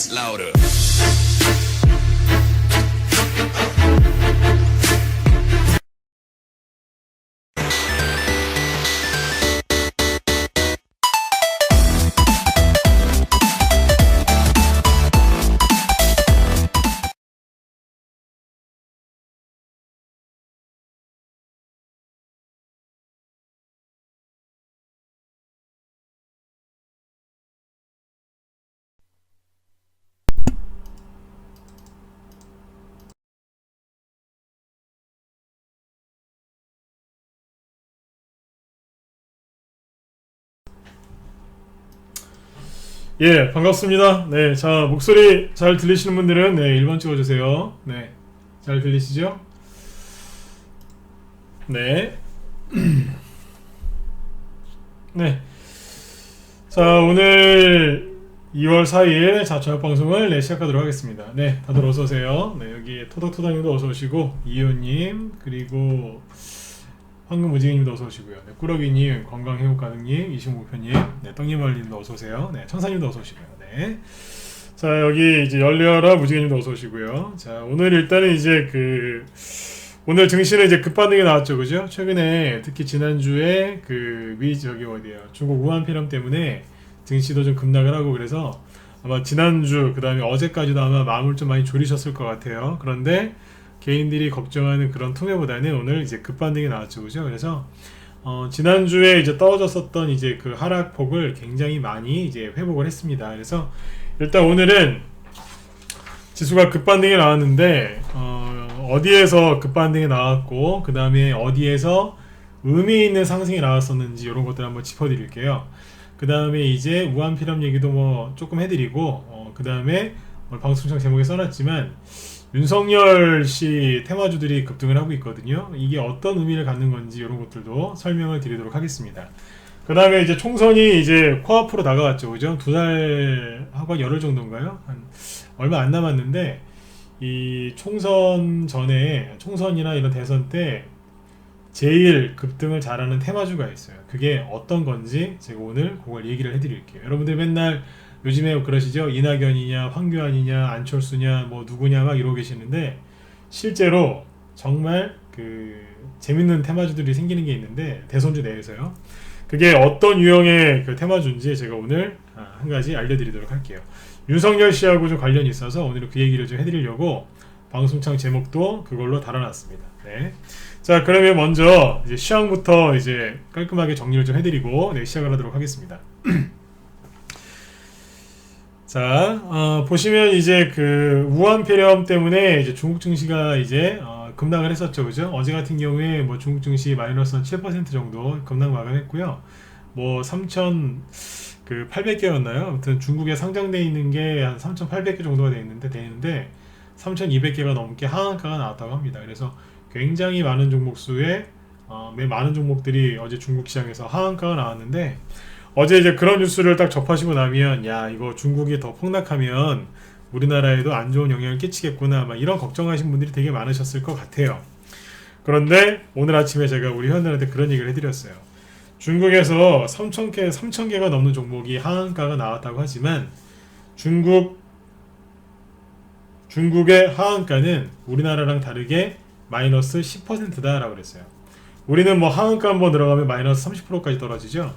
bass louder. 예, 반갑습니다. 네, 자, 목소리 잘 들리시는 분들은 네, 1번 찍어주세요. 네, 잘 들리시죠? 네. 네. 자, 오늘 2월 4일 자, 저녁 방송을 네, 시작하도록 하겠습니다. 네, 다들 어서오세요. 네, 여기 토닥토닥님도 어서오시고, 이효님, 그리고 황금무지개님도 어서오시고요. 네, 꾸러기님, 건강해독가능님, 이식목표님, 네, 떡님얼님도 어서오세요. 네, 천사님도 어서오시고요. 네. 자, 여기 이제 열려라 무지개님도 어서오시고요. 자, 오늘 일단은 이제 오늘 증시는 이제 급반등이 나왔죠, 그죠? 최근에 특히 지난주에 저기 어디에요? 중국 우한 폐렴 때문에 증시도 좀 급락을 하고 그래서 아마 지난주, 그 다음에 어제까지도 아마 마음을 좀 많이 졸이셨을 것 같아요. 그런데 개인들이 걱정하는 그런 투매보다는 오늘 이제 급반등이 나왔죠, 그죠? 그래서 지난주에 이제 떨어졌었던 이제 그 하락폭을 굉장히 많이 이제 회복을 했습니다. 그래서 일단 오늘은 지수가 급반등이 나왔는데 어디에서 급반등이 나왔고 그 다음에 어디에서 의미 있는 상승이 나왔었는지 이런 것들 한번 짚어드릴게요. 그 다음에 이제 우한 폐렴 얘기도 뭐 조금 해드리고 그 다음에 오늘 방송청 제목에 써놨지만 윤석열 씨 테마주들이 급등을 하고 있거든요. 이게 어떤 의미를 갖는 건지 이런 것들도 설명을 드리도록 하겠습니다. 그 다음에 이제 총선이 이제 코앞으로 다가왔죠, 그죠? 2달하고 한 열흘 정도인가요? 한 얼마 안 남았는데 이 총선 전에 총선이나 이런 대선 때 제일 급등을 잘하는 테마주가 있어요. 그게 어떤 건지 제가 오늘 그걸 얘기를 해드릴게요. 여러분들 맨날 요즘에 그러시죠? 이낙연이냐 황교안이냐 안철수냐 뭐 누구냐 막 이러고 계시는데 실제로 정말 재밌는 테마주들이 생기는 게 있는데 대선주 내에서요. 그게 어떤 유형의 테마주인지 제가 오늘 한 가지 알려드리도록 할게요. 윤석열 씨하고 좀 관련이 있어서 오늘 그 얘기를 좀 해드리려고 방송창 제목도 그걸로 달아놨습니다. 네. 자, 그러면 먼저 이제 시황부터 이제 깔끔하게 정리를 좀 해드리고 네, 시작을 하도록 하겠습니다. 자, 보시면 이제 우한 폐렴 때문에 이제 중국 증시가 이제 급락을 했었죠, 그죠? 어제 같은 경우에 뭐 중국 증시 마이너스 한 7% 정도 급락 마감했고요. 뭐 3,800개였나요? 아무튼 중국에 상장돼 있는 게 한 3,800개 정도가 되는데 3,200개가 넘게 하한가가 나왔다고 합니다. 그래서 굉장히 많은 종목수에 많은 종목들이 어제 중국 시장에서 하한가가 나왔는데 어제 이제 그런 뉴스를 딱 접하시고 나면 야, 이거 중국이 더 폭락하면 우리나라에도 안 좋은 영향을 끼치겠구나 막 이런 걱정하신 분들이 되게 많으셨을 것 같아요. 그런데 오늘 아침에 제가 우리 회원들한테 그런 얘기를 해드렸어요. 중국에서 3,000개가 넘는 종목이 하한가가 나왔다고 하지만 중국의 하한가는 우리나라랑 다르게 마이너스 10%다 라고 그랬어요. 우리는 뭐 하한가 한번 들어가면 마이너스 30%까지 떨어지죠.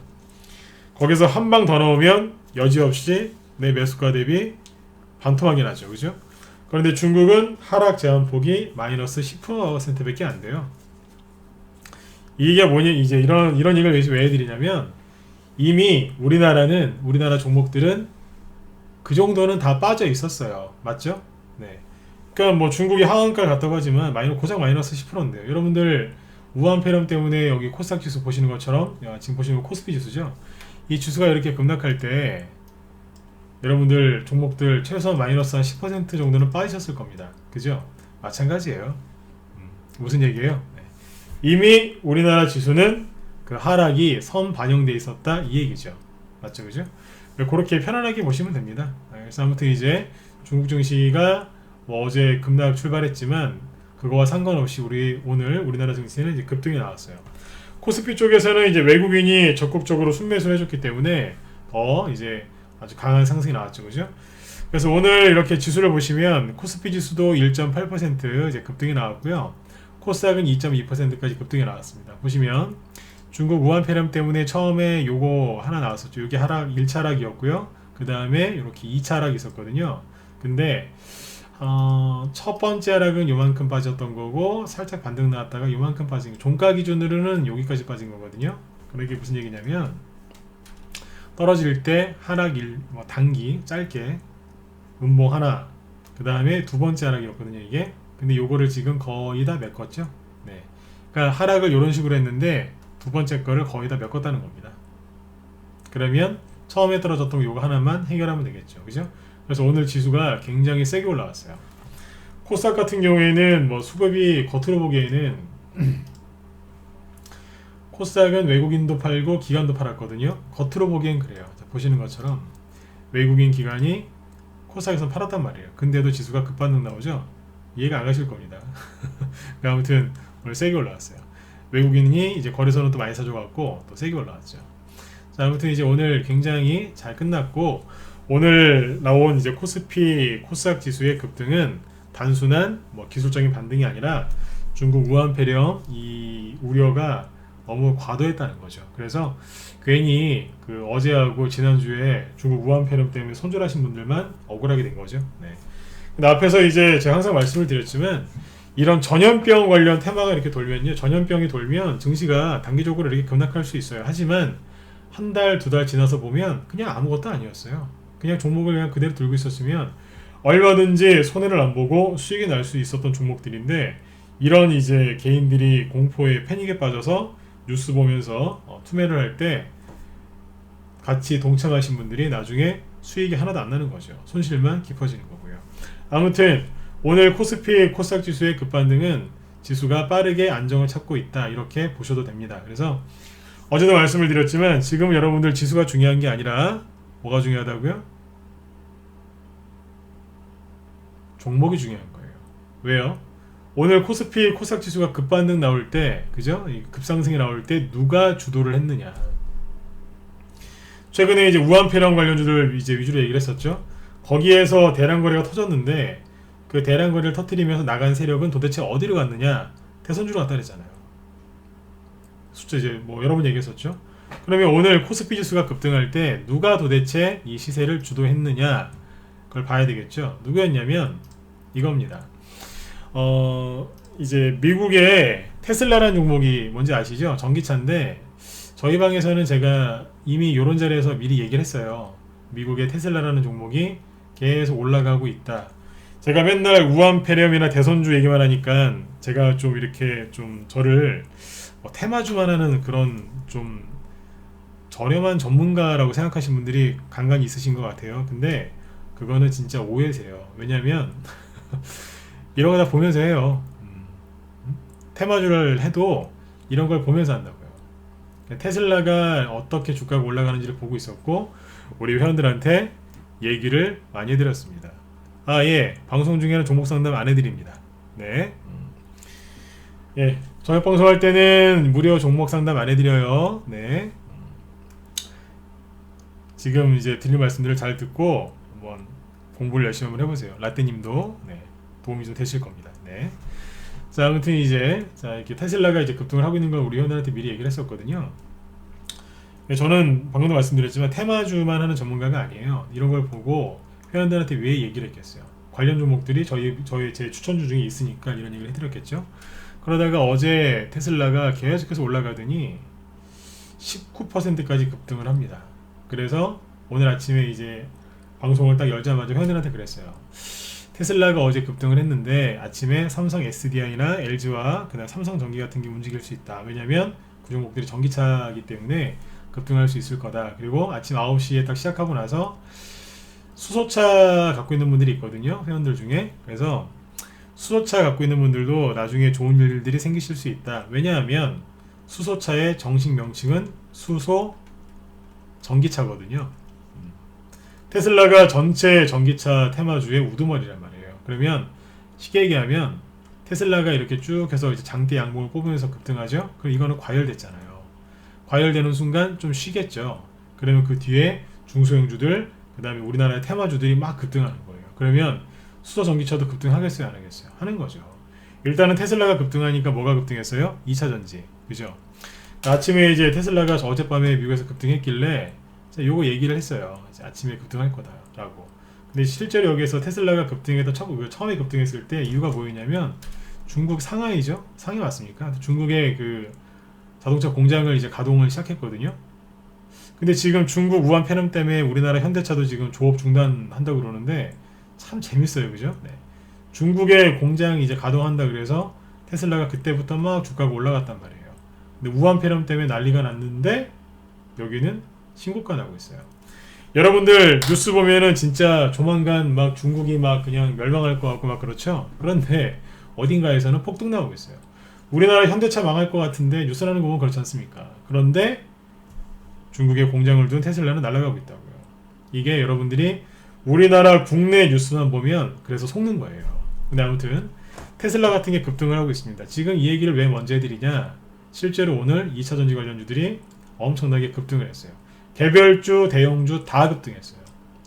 거기서 한 방 더 넣으면 여지없이 내 매수가 대비 반토막이 나죠, 그죠? 그런데 중국은 하락 제한폭이 마이너스 10%밖에 안 돼요. 이게 뭐냐, 이제 이런 얘기를 왜 해드리냐면 이미 우리나라 종목들은 그 정도는 다 빠져 있었어요. 맞죠? 네. 그러니까 뭐 중국이 하한가를 갔다고 하지만 고작 마이너스 10%인데요. 여러분들 우한 폐렴 때문에 여기 코스닥 지수 보시는 것처럼 지금 보시는 거 코스피 지수죠? 이 지수가 이렇게 급락할 때 여러분들 종목들 최소한 마이너스 한 10% 정도는 빠지셨을 겁니다. 그죠? 마찬가지예요. 무슨 얘기예요? 네. 이미 우리나라 지수는 그 하락이 선 반영돼 있었다 이 얘기죠. 맞죠, 그죠? 그렇게 편안하게 보시면 됩니다. 그래서 아무튼 이제 중국 증시가 뭐 어제 급락 출발했지만 그거와 상관없이 오늘 우리나라 증시는 이제 급등이 나왔어요. 코스피 쪽에서는 이제 외국인이 적극적으로 순매수를 해줬기 때문에 더 이제 아주 강한 상승이 나왔죠, 그죠? 그래서 오늘 이렇게 지수를 보시면 코스피 지수도 1.8% 이제 급등이 나왔고요. 코스닥은 2.2%까지 급등이 나왔습니다. 보시면 중국 우한 폐렴 때문에 처음에 요거 하나 나왔었죠. 이게 하락 1차 하락이었고요. 그 다음에 이렇게 2차 하락이 있었거든요. 근데 첫 번째 하락은 요만큼 빠졌던 거고 살짝 반등 나왔다가 요만큼 빠진 거. 종가 기준으로는 여기까지 빠진 거거든요. 그럼 이게 무슨 얘기냐면 떨어질 때 하락 단기 짧게 음봉 하나, 그 다음에 두 번째 하락이었거든요 이게. 근데 요거를 지금 거의 다 메꿨죠. 네. 그러니까 하락을 이런 식으로 했는데 두 번째 거를 거의 다 메꿨다는 겁니다. 그러면 처음에 떨어졌던 요거 하나만 해결하면 되겠죠. 그죠? 그래서 오늘 지수가 굉장히 세게 올라왔어요. 코스닥 같은 경우에는 뭐 수급이 겉으로 보기에는 코스닥은 외국인도 팔고 기관도 팔았거든요. 겉으로 보기엔 그래요. 자, 보시는 것처럼 외국인 기관이 코스닥에서 팔았단 말이에요. 근데도 지수가 급반등 나오죠. 이해가 안 가실 겁니다. 아무튼 오늘 세게 올라왔어요. 외국인이 이제 거래소는 또 많이 사줘갖고 또 세게 올라왔죠. 자, 아무튼 이제 오늘 굉장히 잘 끝났고, 오늘 나온 이제 코스피 코스닥 지수의 급등은 단순한 뭐 기술적인 반등이 아니라 중국 우한 폐렴 이 우려가 너무 과도했다는 거죠. 그래서 괜히 그 어제하고 지난주에 중국 우한 폐렴 때문에 손절하신 분들만 억울하게 된 거죠. 네. 근데 앞에서 이제 제가 항상 말씀을 드렸지만 이런 전염병 관련 테마가 이렇게 돌면요, 전염병이 돌면 증시가 단기적으로 이렇게 급락할 수 있어요. 하지만 한 달, 두 달 지나서 보면 그냥 아무것도 아니었어요. 그냥 종목을 그냥 그대로 들고 있었으면 얼마든지 손해를 안 보고 수익이 날 수 있었던 종목들인데, 이런 이제 개인들이 공포에 패닉에 빠져서 뉴스 보면서 투매를 할 때 같이 동참하신 분들이 나중에 수익이 하나도 안 나는 거죠. 손실만 깊어지는 거고요. 아무튼 오늘 코스피 코스닥 지수의 급반등은 지수가 빠르게 안정을 찾고 있다, 이렇게 보셔도 됩니다. 그래서 어제도 말씀을 드렸지만 지금 여러분들 지수가 중요한 게 아니라 뭐가 중요하다고요? 종목이 중요한 거예요. 왜요? 오늘 코스피 코스닥 지수가 급반등 나올 때, 그죠? 급상승이 나올 때 누가 주도를 했느냐. 최근에 이제 우한 폐렴 관련주들 이제 위주로 얘기를 했었죠. 거기에서 대량 거래가 터졌는데 그 대량 거래를 터뜨리면서 나간 세력은 도대체 어디로 갔느냐? 대선주로 갔다 그랬잖아요. 숫자 이제 뭐 여러 번 얘기했었죠. 그러면 오늘 코스피 지수가 급등할 때 누가 도대체 이 시세를 주도했느냐, 그걸 봐야 되겠죠. 누구였냐면 이겁니다. 이제 미국의 테슬라라는 종목이 뭔지 아시죠? 전기차인데 저희 방에서는 제가 이미 이런 자리에서 미리 얘기를 했어요. 미국의 테슬라라는 종목이 계속 올라가고 있다. 제가 맨날 우한 폐렴이나 대선주 얘기만 하니까 제가 좀 이렇게 좀 저를 테마주만 하는 그런 좀 저렴한 전문가라고 생각하시는 분들이 간간히 있으신 것 같아요. 근데 그거는 진짜 오해세요. 왜냐면 이런 거 다 보면서 해요. 테마주를 해도 이런 걸 보면서 한다고요. 테슬라가 어떻게 주가가 올라가는지를 보고 있었고 우리 회원들한테 얘기를 많이 해드렸습니다. 아, 예, 방송 중에는 종목 상담 안 해드립니다. 네. 예, 저녁 방송할 때는 무료 종목 상담 안 해드려요. 네. 지금 이제 드릴 말씀들을 잘 듣고 한번 공부를 열심히 한번 해보세요. 라떼님도 네, 도움이 좀 되실 겁니다. 네. 자, 아무튼 이제 이렇게 테슬라가 이제 급등을 하고 있는 걸 우리 회원들한테 미리 얘기를 했었거든요. 네, 저는 방금도 말씀드렸지만 테마주만 하는 전문가가 아니에요. 이런 걸 보고 회원들한테 왜 얘기를 했겠어요. 관련 종목들이 제 추천주 중에 있으니까 이런 얘기를 해드렸겠죠. 그러다가 어제 테슬라가 계속해서 올라가더니 19%까지 급등을 합니다. 그래서 오늘 아침에 이제 방송을 딱 열자마자 회원들한테 그랬어요. 테슬라가 어제 급등을 했는데 아침에 삼성 SDI나 LG와 그다음 삼성전기 같은 게 움직일 수 있다. 왜냐면 그 종목들이 전기차이기 때문에 급등할 수 있을 거다. 그리고 아침 9시에 딱 시작하고 나서 수소차 갖고 있는 분들이 있거든요, 회원들 중에. 그래서 수소차 갖고 있는 분들도 나중에 좋은 일들이 생기실 수 있다. 왜냐하면 수소차의 정식 명칭은 수소 전기차거든요. 테슬라가 전체 전기차 테마주의 우두머리란 말이에요. 그러면 쉽게 얘기하면 테슬라가 이렇게 쭉 해서 이제 장대 양봉을 뽑으면서 급등하죠. 그럼 이거는 과열됐잖아요. 과열되는 순간 좀 쉬겠죠. 그러면 그 뒤에 중소형주들, 그 다음에 우리나라의 테마주들이 막 급등하는 거예요. 그러면 수소 전기차도 급등하겠어요, 안 하겠어요? 하는 거죠. 일단은 테슬라가 급등하니까 뭐가 급등했어요? 2차전지, 그죠? 아침에 이제 테슬라가 어젯밤에 미국에서 급등했길래 요거 얘기를 했어요. 이제 아침에 급등할 거다라고. 근데 실제로 여기에서 테슬라가 급등해서 처음에 급등했을 때 이유가 뭐였냐면 중국 상하이죠? 상하이 맞습니까? 중국의 그 자동차 공장을 이제 가동을 시작했거든요. 근데 지금 중국 우한 폐렴 때문에 우리나라 현대차도 지금 조업 중단한다고 그러는데 참 재밌어요, 그죠? 네. 중국의 공장이 이제 가동한다 그래서 테슬라가 그때부터 막 주가가 올라갔단 말이에요. 근데 우한 폐렴 때문에 난리가 났는데 여기는 신고가 나고 있어요. 여러분들 뉴스 보면은 진짜 조만간 막 중국이 막 그냥 멸망할 것 같고 막 그렇죠. 그런데 어딘가에서는 폭등 나오고 있어요. 우리나라 현대차 망할 것 같은데 뉴스라는 거 보면 그렇지 않습니까? 그런데 중국의 공장을 둔 테슬라는 날아가고 있다고요. 이게 여러분들이 우리나라 국내 뉴스만 보면 그래서 속는 거예요. 근데 아무튼 테슬라 같은 게 급등을 하고 있습니다. 지금 이 얘기를 왜 먼저 해드리냐? 실제로 오늘 2차전지 관련주들이 엄청나게 급등을 했어요. 개별주, 대형주 다 급등했어요.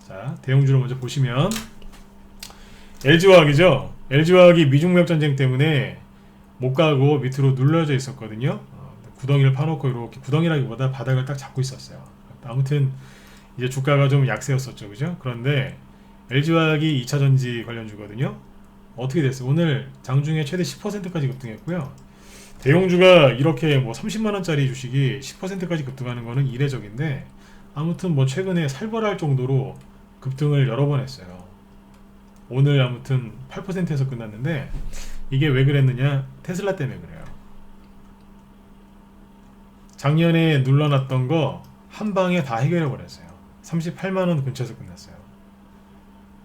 자, 대형주를 먼저 보시면 LG화학이죠. LG화학이 미중무역 전쟁 때문에 못 가고 밑으로 눌러져 있었거든요. 구덩이를 파놓고 이렇게 구덩이라기보다 바닥을 딱 잡고 있었어요. 아무튼 이제 주가가 좀 약세였었죠, 그죠? 그런데 LG화학이 2차전지 관련주거든요. 어떻게 됐어요? 오늘 장중에 최대 10%까지 급등했고요. 대형주가 이렇게 뭐 30만원짜리 주식이 10%까지 급등하는 거는 이례적인데 아무튼 뭐 최근에 살벌할 정도로 급등을 여러 번 했어요. 오늘 아무튼 8%에서 끝났는데 이게 왜 그랬느냐? 테슬라 때문에 그래요. 작년에 눌러놨던 거 한 방에 다 해결해 버렸어요. 38만원 근처에서 끝났어요.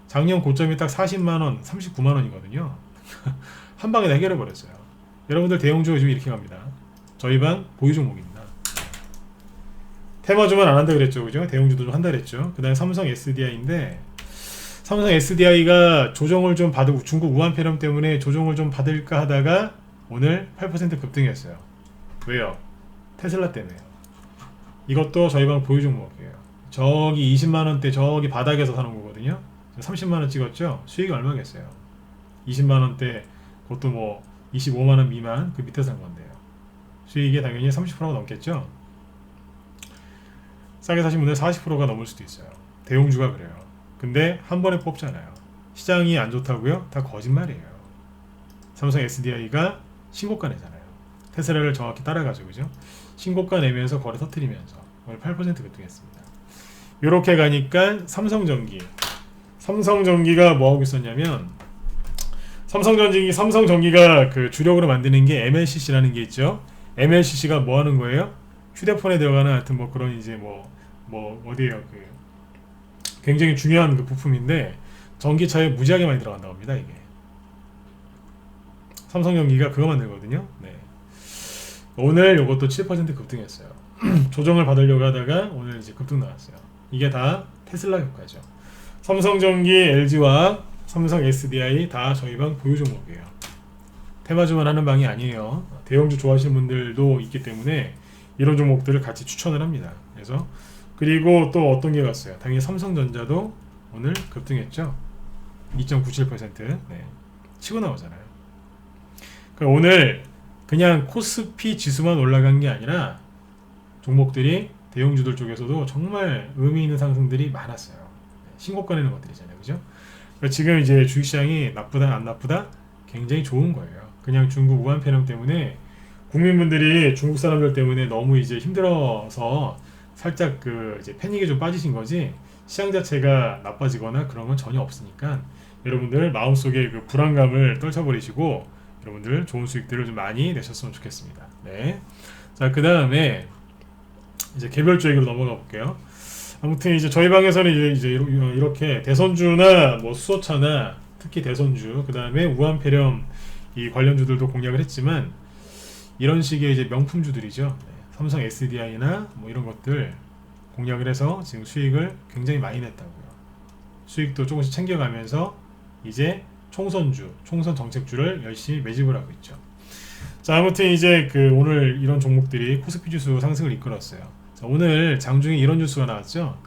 작년 고점이 딱 40만원, 39만원이거든요. 한 방에 다 해결해 버렸어요. 여러분들 대형주 요즘 이렇게 갑니다. 저희 방 보유 종목입니다. 테마주만 안 한다 그랬죠, 그죠? 대형주도 좀 한다 그랬죠. 그 다음에 삼성 SDI인데 삼성 SDI가 조정을 좀 받고 중국 우한 폐렴 때문에 조정을 좀 받을까 하다가 오늘 8% 급등했어요. 왜요? 테슬라 때문에요. 이것도 저희 방 보유 종목이에요. 저기 20만원대 저기 바닥에서 사는 거거든요. 30만원 찍었죠? 수익이 얼마겠어요? 20만원대 그것도 뭐 25만원 미만 그 밑에 산 건데요. 수익이 당연히 30%가 넘겠죠? 싸게 사신 분들 40%가 넘을 수도 있어요. 대형주가 그래요. 근데 한 번에 뽑잖아요. 시장이 안 좋다고요? 다 거짓말이에요. 삼성 SDI가 신고가 내잖아요. 테슬라를 정확히 따라가죠, 그죠? 신고가 내면서 거래 터뜨리면서 오늘 8% 급등했습니다. 요렇게 가니까 삼성전기가 뭐 하고 있었냐면 삼성전기가 그 주력으로 만드는 게 MLCC라는 게 있죠. MLCC가 뭐 하는 거예요? 휴대폰에 들어가는 하여튼 뭐 그런 이제 뭐 어디에요? 그 굉장히 중요한 그 부품인데 전기차에 무지하게 많이 들어간다고 합니다, 이게. 삼성전기가 그거 만들거든요. 네. 오늘 요것도 7% 급등했어요. 조정을 받으려고 하다가 오늘 이제 급등 나왔어요. 이게 다 테슬라 효과죠. 삼성전기, LG화학, 삼성 SDI 다 저희 방 보유 종목이에요. 테마주만 하는 방이 아니에요. 대형주 좋아하시는 분들도 있기 때문에 이런 종목들을 같이 추천을 합니다. 그래서 그리고 또 어떤 게 갔어요? 당연히 삼성전자도 오늘 급등했죠. 2.97%. 네. 치고 나오잖아요. 그러니까 오늘 그냥 코스피 지수만 올라간 게 아니라 종목들이 대형주들 쪽에서도 정말 의미 있는 상승들이 많았어요. 신고가 내는 것들이잖아요, 그죠? 그러니까 지금 이제 주식시장이 나쁘다 안 나쁘다 굉장히 좋은 거예요. 그냥 중국 우한 폐렴 때문에 국민분들이 중국 사람들 때문에 너무 이제 힘들어서 살짝 그 이제 패닉에 좀 빠지신 거지 시장 자체가 나빠지거나 그런 건 전혀 없으니까 여러분들 마음속에 그 불안감을 떨쳐버리시고 여러분들 좋은 수익들을 좀 많이 내셨으면 좋겠습니다. 네. 자, 그 다음에 이제 개별주 얘기로 넘어가 볼게요. 아무튼 이제 저희 방에서는 이제 이렇게 대선주나 뭐 수소차나 특히 대선주, 그 다음에 우한 폐렴 이 관련주들도 공략을 했지만 이런 식의 이제 명품주들이죠. 네. 삼성 SDI나 뭐 이런 것들 공략을 해서 지금 수익을 굉장히 많이 냈다고요. 수익도 조금씩 챙겨가면서 이제 총선 정책주를 열심히 매집을 하고 있죠. 자, 아무튼 이제 그 오늘 이런 종목들이 코스피 지수 상승을 이끌었어요. 자, 오늘 장중에 이런 뉴스가 나왔죠.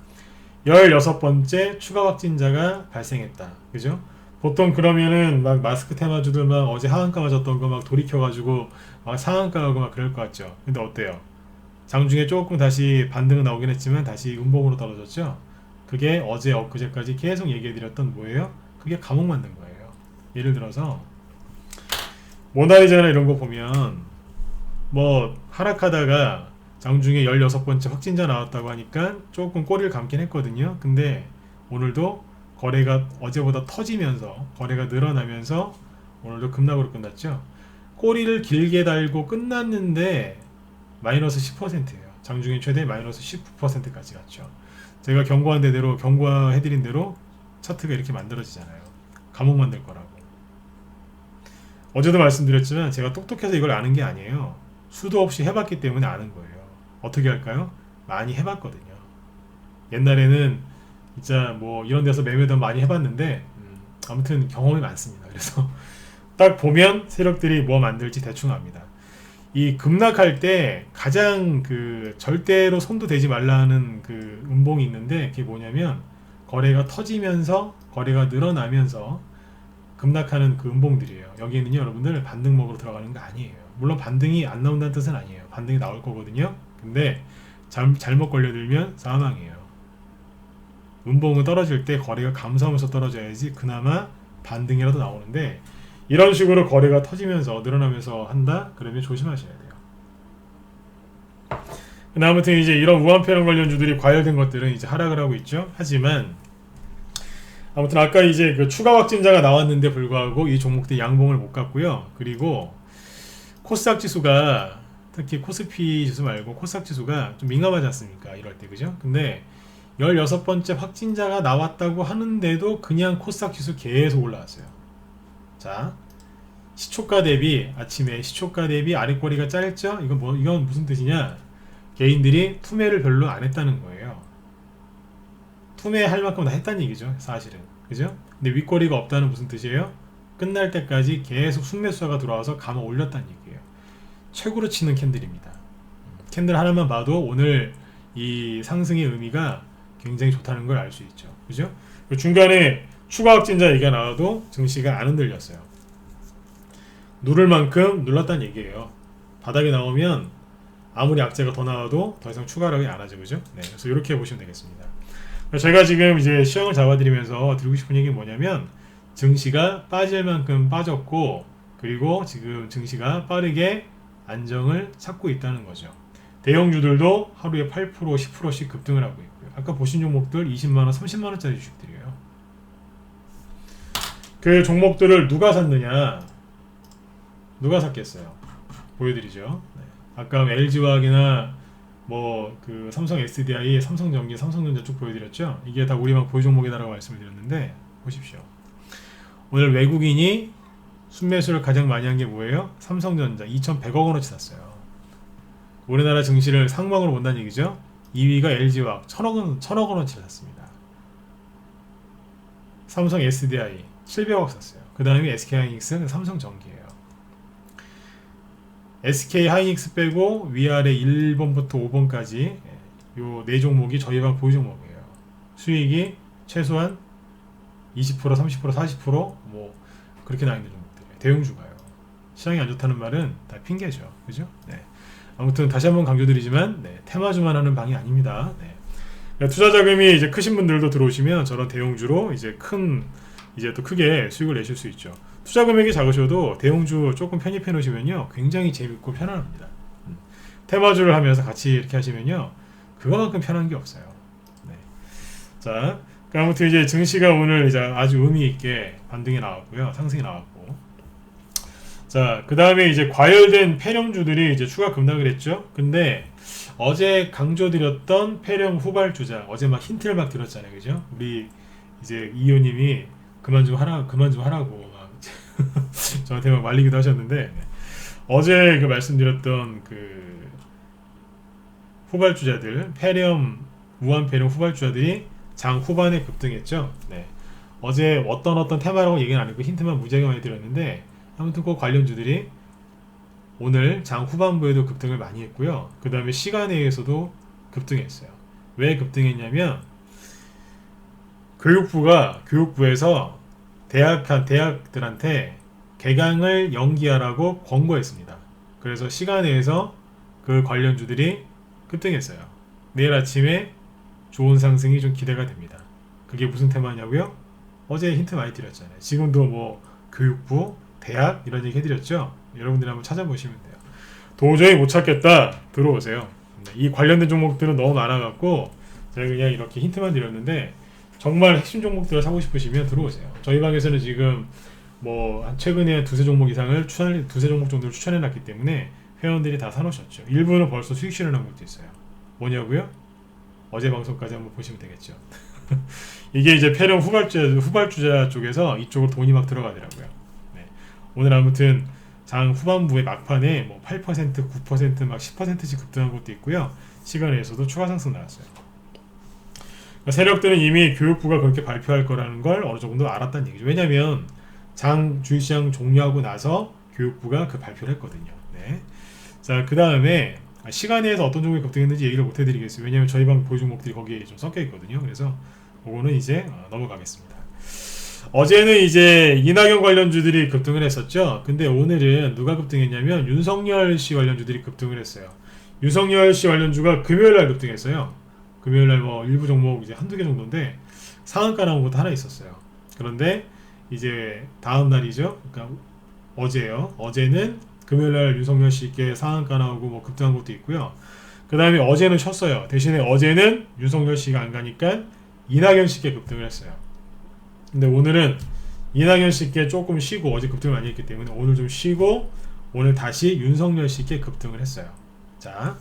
16번째 추가 확진자가 발생했다. 그죠? 보통 그러면은 막 마스크 테마주들 막 어제 하한가 맞았던 거 막 돌이켜가지고 막 상한가 하고 막 그럴 것 같죠. 근데 어때요? 장중에 조금 다시 반등은 나오긴 했지만 다시 음봉으로 떨어졌죠. 그게 어제 엊그제까지 계속 얘기해드렸던 뭐예요? 그게 감옥 만든 거예요. 예를 들어서 모나리자나 이런 거 보면 뭐 하락하다가 장중에 16번째 확진자 나왔다고 하니까 조금 꼬리를 감긴 했거든요. 근데 오늘도 거래가 어제보다 터지면서 거래가 늘어나면서 오늘도 급락으로 끝났죠. 꼬리를 길게 달고 끝났는데 마이너스 10%예요. 장중에 최대 마이너스 19%까지 갔죠. 제가 경고해드린 대로 차트가 이렇게 만들어지잖아요. 감옥 만들 거라고. 어제도 말씀드렸지만 제가 똑똑해서 이걸 아는 게 아니에요. 수도 없이 해봤기 때문에 아는 거예요. 어떻게 할까요? 많이 해봤거든요. 옛날에는 진짜 뭐 이런 데서 매매도 많이 해봤는데 아무튼 경험이 많습니다. 그래서 딱 보면 세력들이 뭐 만들지 대충 압니다. 이 급락할 때 가장 그 절대로 손도 대지 말라는 그 음봉이 있는데 그게 뭐냐면 거래가 터지면서 거래가 늘어나면서 급락하는 그 음봉들이에요. 여기에는요 여러분들 반등 먹으러 들어가는 거 아니에요. 물론 반등이 안 나온다는 뜻은 아니에요. 반등이 나올 거거든요. 근데 잘못 걸려들면 사망이에요. 음봉은 떨어질 때 거래가 감소하면서 떨어져야지 그나마 반등이라도 나오는데 이런 식으로 거래가 터지면서 늘어나면서 한다? 그러면 조심하셔야 돼요. 근데 아무튼 이제 이런 우한폐렴 관련주들이 과열된 것들은 이제 하락을 하고 있죠. 하지만 아무튼 아까 이제 그 추가 확진자가 나왔는데 불구하고 이 종목들이 양봉을 못 갔고요. 그리고 코스닥 지수가 특히 코스피 지수 말고 코스닥 지수가 좀 민감하지 않습니까? 이럴 때 그죠? 근데 16번째 확진자가 나왔다고 하는데도 그냥 코스닥 지수 계속 올라왔어요. 자, 시초가 대비 아침에 시초가 대비 아랫꼬리가 짧죠? 이건 무슨 뜻이냐? 개인들이 투매를 별로 안 했다는 거예요. 투매할 만큼 다 했다는 얘기죠, 사실은. 그죠? 근데 윗꼬리가 없다는 무슨 뜻이에요? 끝날 때까지 계속 순매수가 들어와서 감아 올렸다는 얘기예요. 최고로 치는 캔들입니다. 캔들 하나만 봐도 오늘 이 상승의 의미가 굉장히 좋다는 걸 알 수 있죠. 그죠? 중간에 추가 확진자 얘기가 나와도 증시가 안 흔들렸어요. 누를 만큼 눌렀다는 얘기예요. 바닥에 나오면 아무리 악재가 더 나와도 더 이상 추가하기 안 하죠. 그죠? 네, 그래서 이렇게 보시면 되겠습니다. 제가 지금 이제 시황을 잡아드리면서 드리고 싶은 얘기는 뭐냐면 증시가 빠질 만큼 빠졌고 그리고 지금 증시가 빠르게 안정을 찾고 있다는 거죠. 대형주들도 하루에 8%, 10%씩 급등을 하고 있고요. 아까 보신 종목들 20만원, 30만원짜리 주식들이에요. 그 종목들을 누가 샀느냐? 누가 샀겠어요? 보여드리죠. 네. 아까 LG화학이나 뭐 그 삼성 SDI, 삼성전기, 삼성전자 쭉 보여드렸죠. 이게 다 우리만 보유 종목이다라고 말씀을 드렸는데 보십시오. 오늘 외국인이 순매수를 가장 많이 한 게 뭐예요? 삼성전자 2,100억 원어치 샀어요. 우리나라 증시를 상방으로 본다는 얘기죠. 2위가 LG화학 1,000억 원어치를 샀습니다. 삼성 SDI 700억 샀어요. 그 다음에 SK하이닉스, 삼성전기예요. SK하이닉스 빼고 위아래 1번부터 5번까지 요 네 종목이 저희 방 보유 종목이에요. 수익이 최소한 20%, 30%, 40%뭐 그렇게 나 있는 종목들이에요. 대형주가요. 시장이 안 좋다는 말은 다 핑계죠. 그죠? 네. 아무튼 다시 한번 강조드리지만 네, 테마주만 하는 방이 아닙니다. 네. 투자 자금이 이제 크신 분들도 들어오시면 저런 대형주로 이제 또 크게 수익을 내실 수 있죠. 투자 금액이 작으셔도 대형주 조금 편입해 놓으시면요 굉장히 재밌고 편안합니다. 테마주를 하면서 같이 이렇게 하시면요 그거만큼 편한 게 없어요. 네. 자, 아무튼 이제 증시가 오늘 이제 아주 의미 있게 반등이 나왔고요, 상승이 나왔고, 자, 그 다음에 이제 과열된 폐렴주들이 이제 추가 급락을 했죠. 근데 어제 강조드렸던 폐렴 후발주자 어제 막 힌트를 막 드렸잖아요, 그죠? 우리 이제 이호님이 그만 좀 하라고 막 저한테 막 말리기도 하셨는데 네. 어제 그 말씀드렸던 그 후발주자들 우한폐렴 후발주자들이 장 후반에 급등했죠. 네. 어제 어떤 테마라고 얘기는 안 했고 힌트만 무지하게 많이 드렸는데 아무튼 그 관련주들이 오늘 장 후반부에도 급등을 많이 했고요. 그 다음에 시간에 의해서도 급등했어요. 왜 급등했냐면 교육부에서 대학들한테 개강을 연기하라고 권고했습니다. 그래서 시간에서 그 관련주들이 급등했어요. 내일 아침에 좋은 상승이 좀 기대가 됩니다. 그게 무슨 테마냐고요? 어제 힌트 많이 드렸잖아요. 지금도 뭐 교육부, 대학 이런 얘기 해드렸죠? 여러분들이 한번 찾아보시면 돼요. 도저히 못 찾겠다, 들어오세요. 이 관련된 종목들은 너무 많아갖고 제가 그냥 이렇게 힌트만 드렸는데 정말 핵심 종목들을 사고 싶으시면 들어오세요. 저희 방에서는 지금 뭐 최근에 두세 종목 정도를 추천해놨기 때문에 회원들이 다 사놓으셨죠. 일부는 벌써 수익 실현한 것도 있어요. 뭐냐고요? 어제 방송까지 한번 보시면 되겠죠. 이게 이제 폐렴 후발주자 쪽에서 이쪽으로 돈이 막 들어가더라고요. 네. 오늘 아무튼 장 후반부의 막판에 뭐 8%, 9%, 막 10%씩 급등한 것도 있고요. 시간에서도 추가 상승 나왔어요. 그러니까 세력들은 이미 교육부가 그렇게 발표할 거라는 걸 어느 정도 알았다는 얘기죠. 왜냐하면 장 주식시장 종료하고 나서 교육부가 그 발표를 했거든요. 네. 자, 그 다음에 시간에서 어떤 종목이 급등했는지 얘기를 못 해드리겠어요. 왜냐하면 저희 방 보유 종목들이 거기에 좀 섞여 있거든요. 그래서 그거는 이제 넘어가겠습니다. 어제는 이제 이낙연 관련주들이 급등을 했었죠. 근데 오늘은 누가 급등했냐면 윤석열 씨 관련주들이 급등을 했어요. 윤석열 씨 관련주가 금요일날 급등했어요. 금요일날 뭐 일부 종목 이제 한두 개 정도인데 상한가 나온 것도 하나 있었어요. 그런데 이제 다음 날이죠. 그러니까 어제요. 어제는 금요일날 윤석열 씨께 상한가 나오고 뭐 급등한 것도 있고요. 그 다음에 어제는 쉬었어요. 대신에 어제는 윤석열 씨가 안 가니까 이낙연 씨께 급등을 했어요. 근데 오늘은 이낙연 씨께 조금 쉬고 어제 급등을 많이 했기 때문에 오늘 좀 쉬고 오늘 다시 윤석열 씨께 급등을 했어요. 자,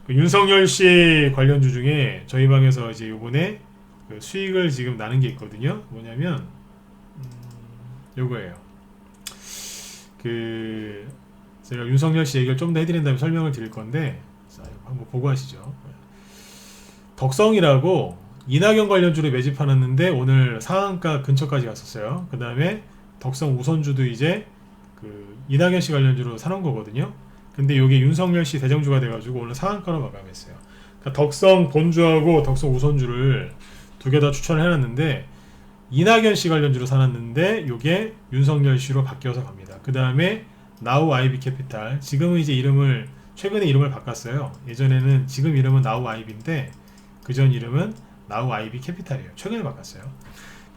그 윤석열 씨 관련주 중에 저희 방에서 이제 요번에 그 수익을 지금 나는 게 있거든요. 뭐냐면 요거예요. 그 제가 윤석열 씨 얘기를 좀 더 해드린 다음에 설명을 드릴 건데 자, 한번 보고 하시죠. 덕성이라고 이낙연 관련주를 매집하놨는데 오늘 상한가 근처까지 갔었어요. 그 다음에 덕성 우선주도 이제 그 이낙연 씨 관련주로 사놓은 거거든요. 근데 이게 윤석열 씨 대장주가 돼가지고 오늘 상한가로 마감했어요. 그러니까 덕성 본주하고 덕성 우선주를 두 개 다 추천을 해놨는데 이낙연 씨 관련주로 사놨는데 이게 윤석열 씨로 바뀌어서 갑니다. 그 다음에 나우 아이비 캐피탈, 지금은 이제 최근에 이름을 바꿨어요. 예전에는 지금 이름은 나우 아이비인데 그전 이름은 나우 아이비 캐피탈이에요. 최근에 바꿨어요.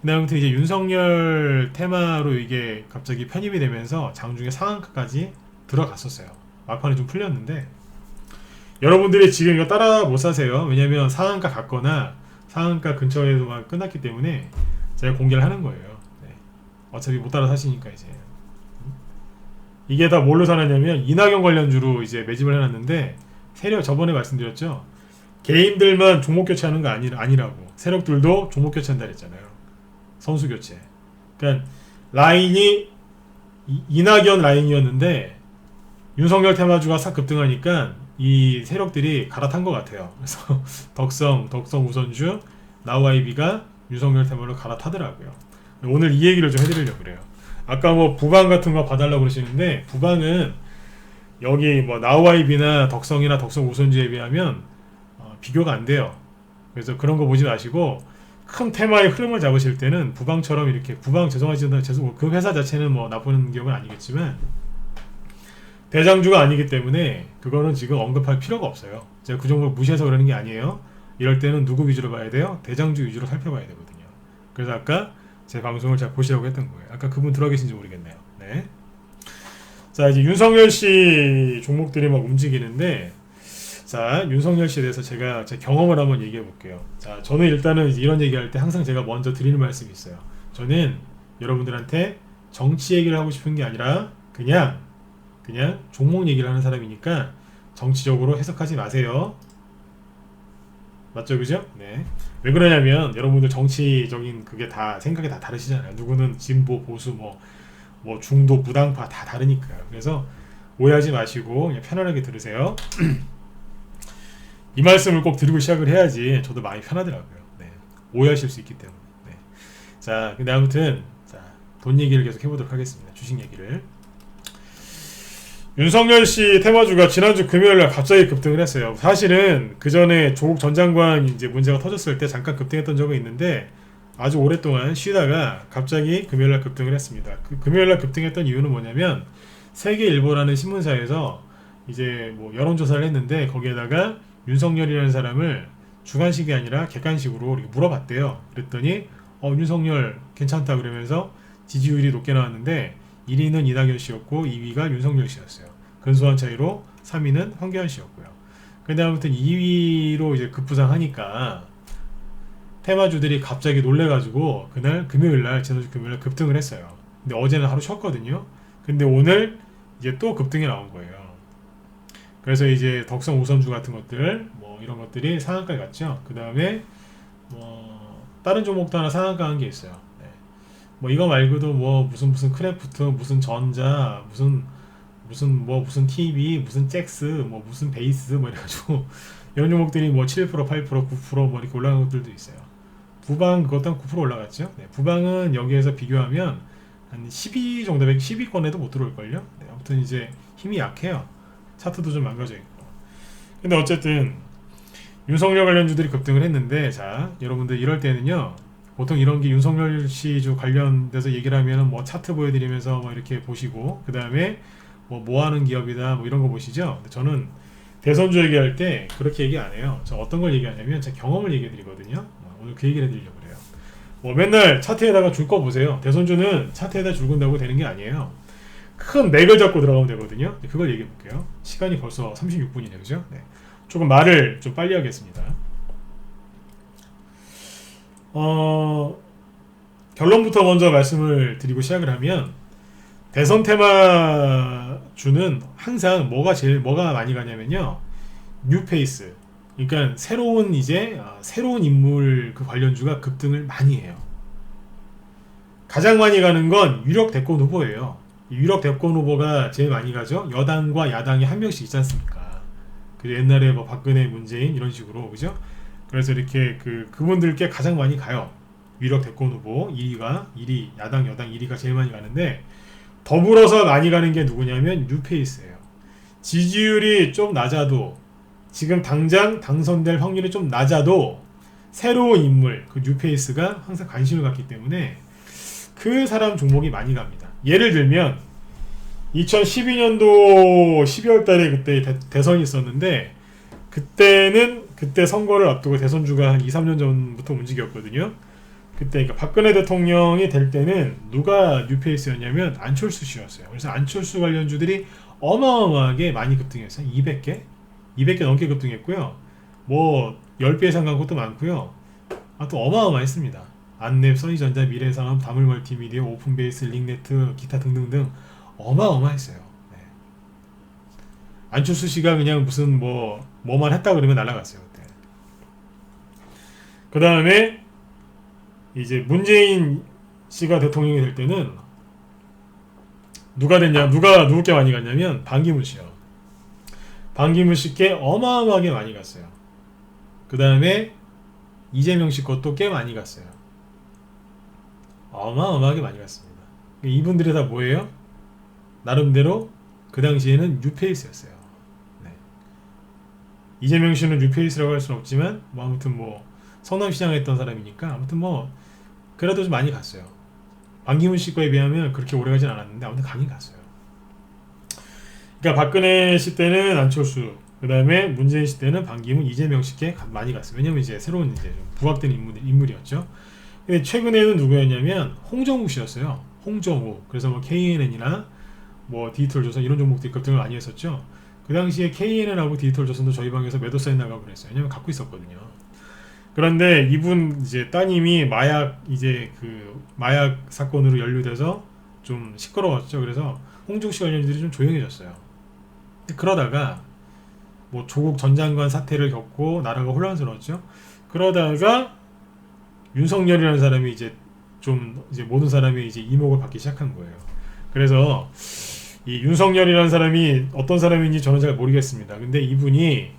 근데 아무튼 이제 윤석열 테마로 이게 갑자기 편입이 되면서 장중에 상한가까지 들어갔었어요. 막판에 좀 풀렸는데 여러분들이 지금 이거 따라 못 사세요. 왜냐면 상한가 갔거나 상한가 근처에서만 끝났기 때문에 제가 공개를 하는 거예요. 네. 어차피 못 따라 사시니까 이제 이게 다 뭘로 사놨냐면 이낙연 관련주로 이제 매집을 해놨는데 세력 저번에 말씀드렸죠. 개인들만 종목 교체하는 거 아니라고. 세력들도 종목 교체한다 그랬잖아요. 선수 교체. 그러니까 라인이 이낙연 라인이었는데 윤석열 테마주가 싹 급등하니까 이 세력들이 갈아탄 것 같아요. 그래서 덕성 우선주, 나우아이비가 윤석열 테마로 갈아타더라고요. 오늘 이 얘기를 좀 해드리려고 그래요. 아까 뭐 부방 같은 거 봐달라고 그러시는데 부방은 여기 뭐 나우아이비나 덕성이나 덕성 우선주에 비하면 비교가 안 돼요. 그래서 그런 거 보지 마시고 큰 테마의 흐름을 잡으실 때는 부방처럼 이렇게 죄송하지만 그 회사 자체는 뭐 나쁜 기업은 아니겠지만 대장주가 아니기 때문에 그거는 지금 언급할 필요가 없어요. 제가 그 종목을 무시해서 그러는 게 아니에요. 이럴 때는 누구 위주로 봐야 돼요? 대장주 위주로 살펴봐야 되거든요. 그래서 아까 제 방송을 잘 보시라고 했던 거예요. 아까 그분 들어와 계신지 모르겠네요. 네. 자, 이제 윤석열 씨 종목들이 막 움직이는데 자, 윤석열 씨에 대해서 제가 제 경험을 한번 얘기해 볼게요. 자, 저는 일단은 이런 얘기할 때 항상 제가 먼저 드리는 말씀이 있어요. 저는 여러분들한테 정치 얘기를 하고 싶은 게 아니라 그냥 종목 얘기를 하는 사람이니까 정치적으로 해석하지 마세요. 맞죠, 그죠? 네. 왜 그러냐면 여러분들 정치적인 그게 다 생각이 다 다르시잖아요. 누구는 진보, 보수, 뭐 중도, 무당파 다 다르니까요. 그래서 오해하지 마시고 그냥 편안하게 들으세요. 이 말씀을 꼭 드리고 시작을 해야지 저도 마음이 편하더라고요. 네. 오해하실 수 있기 때문에. 네. 자, 근데 아무튼 돈 얘기를 계속 해보도록 하겠습니다. 주식 얘기를. 윤석열 씨 테마주가 지난주 금요일날 갑자기 급등을 했어요. 사실은 그 전에 조국 전 장관 이제 문제가 터졌을 때 잠깐 급등했던 적은 있는데 아주 오랫동안 쉬다가 갑자기 금요일날 급등을 했습니다. 그 금요일날 급등했던 이유는 뭐냐면 세계일보라는 신문사에서 이제 뭐 여론조사를 했는데 거기에다가 윤석열이라는 사람을 주관식이 아니라 객관식으로 이렇게 물어봤대요. 그랬더니 윤석열 괜찮다 그러면서 지지율이 높게 나왔는데 1위는 이낙연 씨였고 2위가 윤석열 씨였어요. 근소한 차이로 3위는 황교안 씨였고요. 근데 아무튼 2위로 이제 급부상하니까 테마주들이 갑자기 놀래가지고 그날 금요일날 지난주 금요일날 급등을 했어요. 근데 어제는 하루 쉬었거든요. 근데 오늘 이제 또 급등이 나온 거예요. 그래서 이제 덕성 우선주 같은 것들 뭐 이런 것들이 상한가에 갔죠. 그 다음에 뭐 다른 종목도 하나 상한가 한 게 있어요. 네. 뭐 이거 말고도 뭐 무슨 크래프트 무슨 전자 무슨 TV 무슨 잭스 뭐 무슨 베이스 뭐 이래가지고 이런 종목들이 뭐 7% 8% 9% 뭐 이렇게 올라간 것들도 있어요. 부방 그것도 한 9% 올라갔죠. 네. 부방은 여기에서 비교하면 한 12 정도 10위권에도 못 들어올걸요. 네. 아무튼 이제 힘이 약해요. 차트도 좀 망가져 있고. 근데 어쨌든 윤석열 관련주들이 급등을 했는데, 자 여러분들 이럴 때는요 보통 이런 게 윤석열 씨주 관련돼서 얘기를 하면은 뭐 차트 보여드리면서 뭐 이렇게 보시고 그 다음에 뭐 하는 기업이다 뭐 이런 거 보시죠. 근데 저는 대선주 얘기할 때 그렇게 얘기 안 해요. 저 어떤 걸 얘기하냐면 제 경험을 얘기해 드리거든요. 오늘 그 얘기를 해드리려고 그래요. 뭐 맨날 차트에다가 줄 거 보세요. 대선주는 차트에다 줄 건다고 되는 게 아니에요. 큰 맥을 잡고 들어가면 되거든요. 그걸 얘기해 볼게요. 시간이 벌써 36분이네요. 그죠? 네. 조금 말을 좀 빨리 하겠습니다. 결론부터 먼저 말씀을 드리고 시작을 하면 대선 테마주는 항상 뭐가 많이 가냐면요. 뉴페이스. 그러니까 새로운 인물 그 관련주가 급등을 많이 해요. 가장 많이 가는 건 유력 대권 후보예요. 유력 대권 후보가 제일 많이 가죠. 여당과 야당이 한 명씩 있지 않습니까? 그 옛날에 뭐 박근혜, 문재인 이런 식으로 그죠? 그래서 이렇게 그분들께 가장 많이 가요. 유력 대권 후보 1위 야당 여당 1위가 제일 많이 가는데 더불어서 많이 가는 게 누구냐면 뉴페이스예요. 지지율이 좀 낮아도 지금 당장 당선될 확률이 좀 낮아도 새로운 인물 그 뉴페이스가 항상 관심을 갖기 때문에 그 사람 종목이 많이 갑니다. 예를 들면 2012년도 12월 달에 그때 대선이 있었는데 그때 선거를 앞두고 대선주가 한 2, 3년 전부터 움직였거든요. 그때 그러니까 박근혜 대통령이 될 때는 누가 뉴페이스였냐면 안철수 씨였어요. 그래서 안철수 관련주들이 어마어마하게 많이 급등했어요. 200개 넘게 급등했고요. 뭐 10배 이상 간 것도 많고요. 또 어마어마했습니다. 안랩, 써니전자, 미래산업, 다물멀티미디어, 오픈베이스, 링네트, 기타 등등등 어마어마했어요. 네. 안철수 씨가 그냥 무슨 뭐만 했다 그러면 날아갔어요. 그때. 그 다음에 이제 문재인 씨가 대통령이 될 때는 누구께 많이 갔냐면 반기문 씨요. 반기문 씨께 어마어마하게 많이 갔어요. 그 다음에 이재명 씨 것도 꽤 많이 갔어요. 어마어마하게 많이 갔습니다. 이분들이 다 뭐예요? 나름대로 그 당시에는 뉴페이스였어요. 네. 이재명 씨는 뉴페이스라고 할 수는 없지만 아무튼 성남시장 했던 사람이니까 아무튼 그래도 좀 많이 갔어요. 반기문 씨 거에 비하면 그렇게 오래 가진 않았는데 아무튼 가긴 갔어요. 그러니까 박근혜 씨 때는 안철수, 그 다음에 문재인 씨 때는 반기문, 이재명 씨께 많이 갔어요. 왜냐면 이제 새로운 좀 부각된 인물이었죠. 근데 최근에는 누구였냐면 홍정욱 씨였어요. 홍정욱. 그래서 KNN이나 디지털조선 이런 종목들이 급등을 많이 했었죠. 그 당시에 KNN하고 디지털조선도 저희 방에서 매도 사인 나가고 그랬어요. 왜냐면 갖고 있었거든요. 그런데 이분 이제 따님이 마약 사건으로 연루돼서 좀 시끄러웠죠. 그래서 홍정욱 씨 관련들이 좀 조용해졌어요. 그러다가 조국 전 장관 사태를 겪고 나라가 혼란스러웠죠. 그러다가 윤석열이라는 사람이 이제 모든 사람이 이제 이목을 받기 시작한 거예요. 그래서 이 윤석열이라는 사람이 어떤 사람인지 저는 잘 모르겠습니다. 근데 이분이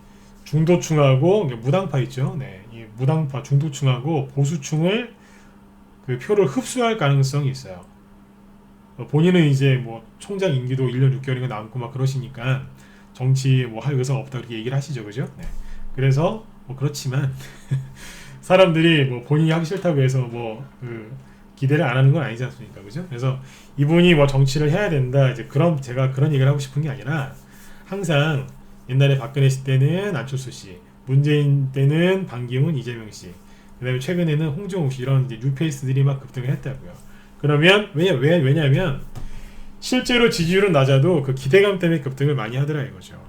중도층하고 무당파 있죠. 네, 이 무당파 중도층하고 보수층을 그 표를 흡수할 가능성이 있어요. 본인은 이제 총장 임기도 1년 6개월인가 남고 그러시니까 정치 할 의사가 없다 그렇게 얘기를 하시죠, 그죠? 네. 그래서 그렇지만 사람들이 뭐 본인이 하기 싫다고 해서 기대를 안 하는 건 아니지 않습니까? 그죠? 그래서 이분이 뭐 정치를 해야 된다. 이제 그럼 제가 그런 얘기를 하고 싶은 게 아니라 항상 옛날에 박근혜 씨 때는 안철수 씨, 문재인 때는 반기문, 이재명 씨, 그다음에 최근에는 홍정욱 씨 이런 이제 뉴페이스들이 막 급등을 했다고요. 그러면 왜냐하면 실제로 지지율은 낮아도 그 기대감 때문에 급등을 많이 하더라 이거죠.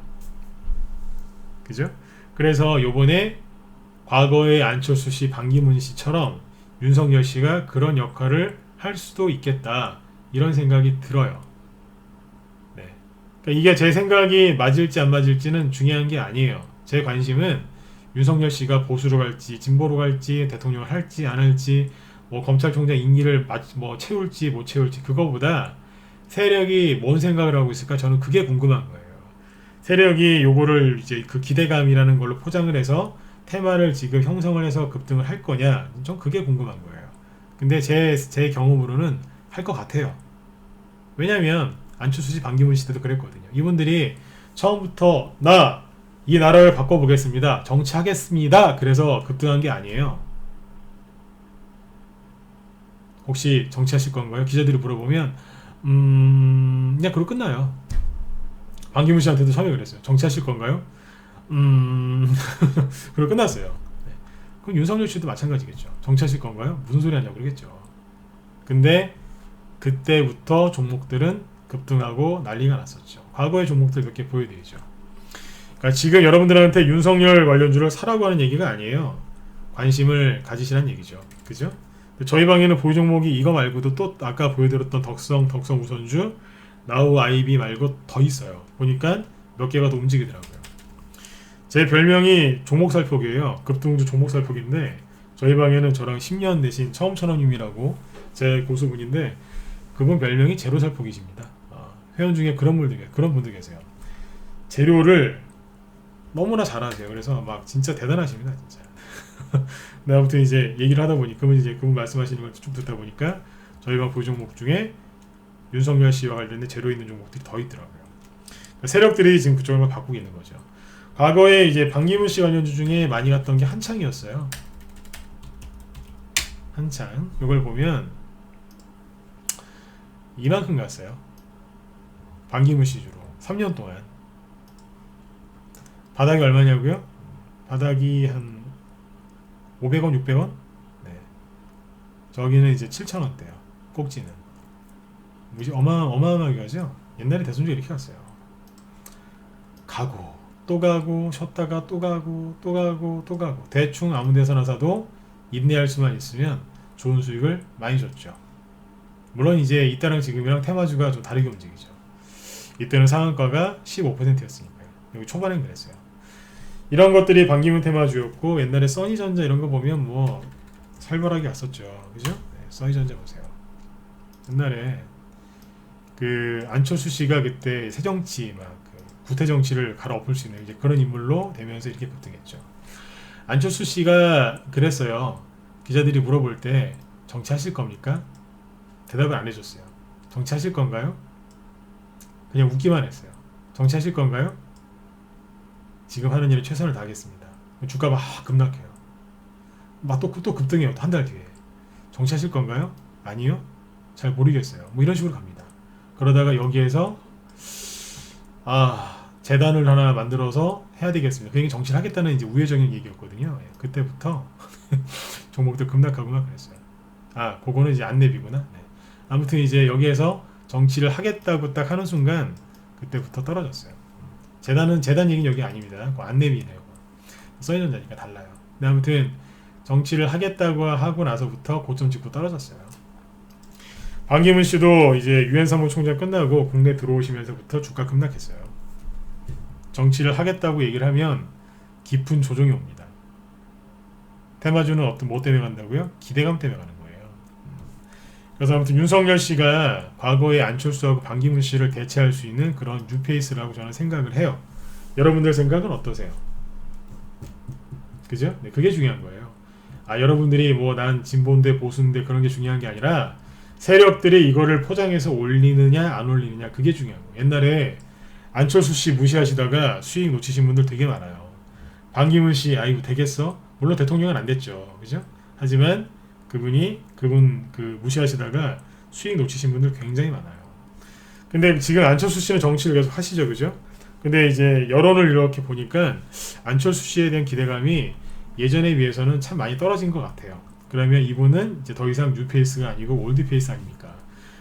그죠? 그래서 요번에 과거의 안철수 씨, 반기문 씨처럼 윤석열 씨가 그런 역할을 할 수도 있겠다 이런 생각이 들어요. 네. 그러니까 이게 제 생각이 맞을지 안 맞을지는 중요한 게 아니에요. 제 관심은 윤석열 씨가 보수로 갈지 진보로 갈지 대통령을 할지 안 할지 뭐 검찰총장 임기를 채울지 못 채울지 그거보다 세력이 뭔 생각을 하고 있을까 저는 그게 궁금한 거예요. 세력이 요거를 이제 그 기대감이라는 걸로 포장을 해서 테마를 지금 형성을 해서 급등을 할 거냐 전 그게 궁금한 거예요. 근데 제 경험으로는 할 것 같아요. 왜냐면 안철수 씨, 반기문 씨 때도 그랬거든요. 이분들이 처음부터 나 이 나라를 바꿔보겠습니다. 정치하겠습니다. 그래서 급등한 게 아니에요. 혹시 정치하실 건가요? 기자들이 물어보면 그냥 그러고 끝나요. 반기문 씨한테도 처음에 그랬어요. 정치하실 건가요? 그러고 끝났어요. 네. 그럼 윤석열 씨도 마찬가지겠죠. 정치하실 건가요? 무슨 소리 하냐고 그러겠죠. 근데 그때부터 종목들은 급등하고 난리가 났었죠. 과거의 종목들 몇 개 보여드리죠. 그러니까 지금 여러분들한테 윤석열 관련주를 사라고 하는 얘기가 아니에요. 관심을 가지시라는 얘기죠. 그죠? 저희 방에는 보유 종목이 이거 말고도 또 아까 보여드렸던 덕성 우선주, 나우 아이비 말고 더 있어요. 보니까 몇 개가 더 움직이더라고요. 제 별명이 종목살폭이에요. 급등주 종목살폭인데 저희 방에는 저랑 10년 대신 처음 천원님이라고 제 고수분인데 그분 별명이 제로살폭이십니다. 회원 중에 그런 분들 계세요. 재료를 너무나 잘하세요. 그래서 막 진짜 대단하십니다, 진짜. 네, 아무튼 이제 얘기를 하다 보니 그분 말씀하시는 걸 쭉 듣다 보니까 저희 방 보유 종목 중에 윤석열 씨와 관련된 재료 있는 종목들이 더 있더라고요. 그러니까 세력들이 지금 그쪽을 바꾸고 있는 거죠. 과거에 이제 반기문 씨 관련주 중에 많이 갔던 게 한창이었어요. 한창. 이걸 보면 이만큼 갔어요. 반기문 씨 주로 3년 동안. 바닥이 얼마냐고요? 바닥이 한 500원, 600원? 네. 저기는 이제 7,000원대요. 꼭지는. 어마어마하게 가죠? 옛날에 대선주가 이렇게 갔어요. 가고, 또 가고, 쉬었다가 또 가고, 또 가고, 또 가고. 대충 아무 데서나 사도 인내할 수만 있으면 좋은 수익을 많이 줬죠. 물론 이제 이때랑 지금이랑 테마주가 좀 다르게 움직이죠. 이때는 상한가가 15%였으니까요. 여기 초반엔 그랬어요. 이런 것들이 반기문 테마주였고 옛날에 써니전자 이런 거 보면 뭐 살벌하게 왔었죠. 그죠? 네, 써니전자 보세요. 옛날에 그 안철수 씨가 그때 새정치 구태 정치를 갈아엎을 수 있는 이제 그런 인물로 되면서 이렇게 급등했죠. 안철수 씨가 그랬어요. 기자들이 물어볼 때 정치하실 겁니까? 대답을 안 해줬어요. 정치하실 건가요? 그냥 웃기만 했어요. 정치하실 건가요? 지금 하는 일에 최선을 다하겠습니다. 주가 막 급락해요. 막 또 급등해요. 한 달 뒤에. 정치하실 건가요? 아니요? 잘 모르겠어요. 뭐 이런 식으로 갑니다. 그러다가 여기에서 재단을 하나 만들어서 해야 되겠습니다. 그 얘기 정치를 하겠다는 이제 우회적인 얘기였거든요. 그때부터 종목들 급락하고 막 그랬어요. 그거는 이제 안내비구나. 네. 아무튼 이제 여기에서 정치를 하겠다고 딱 하는 순간 그때부터 떨어졌어요. 재단 얘기는 여기 아닙니다. 그 안내비네요. 써있는다니까 달라요. 근데 아무튼 정치를 하겠다고 하고 나서부터 고점 찍고 떨어졌어요. 반기문 씨도 이제 유엔 사무총장 끝나고 국내 들어오시면서부터 주가 급락했어요. 정치를 하겠다고 얘기를 하면 깊은 조정이 옵니다. 테마주는 뭐 때문에 간다고요? 기대감 때문에 가는 거예요. 그래서 아무튼 윤석열 씨가 과거에 안철수하고 반기문 씨를 대체할 수 있는 그런 뉴페이스라고 저는 생각을 해요. 여러분들 생각은 어떠세요? 그죠? 네, 그게 중요한 거예요. 여러분들이 뭐 난 진보인데 보수인데 그런 게 중요한 게 아니라 세력들이 이거를 포장해서 올리느냐 안 올리느냐 그게 중요한 거예요. 옛날에 안철수 씨 무시하시다가 수익 놓치신 분들 되게 많아요. 반기문 씨 이거 되겠어? 물론 대통령은 안 됐죠. 그죠? 하지만 그분 무시하시다가 수익 놓치신 분들 굉장히 많아요. 근데 지금 안철수 씨는 정치를 계속 하시죠. 그죠? 근데 이제 여론을 이렇게 보니까 안철수 씨에 대한 기대감이 예전에 비해서는 참 많이 떨어진 것 같아요. 그러면 이분은 이제 더 이상 뉴페이스가 아니고 올드페이스 아닙니까?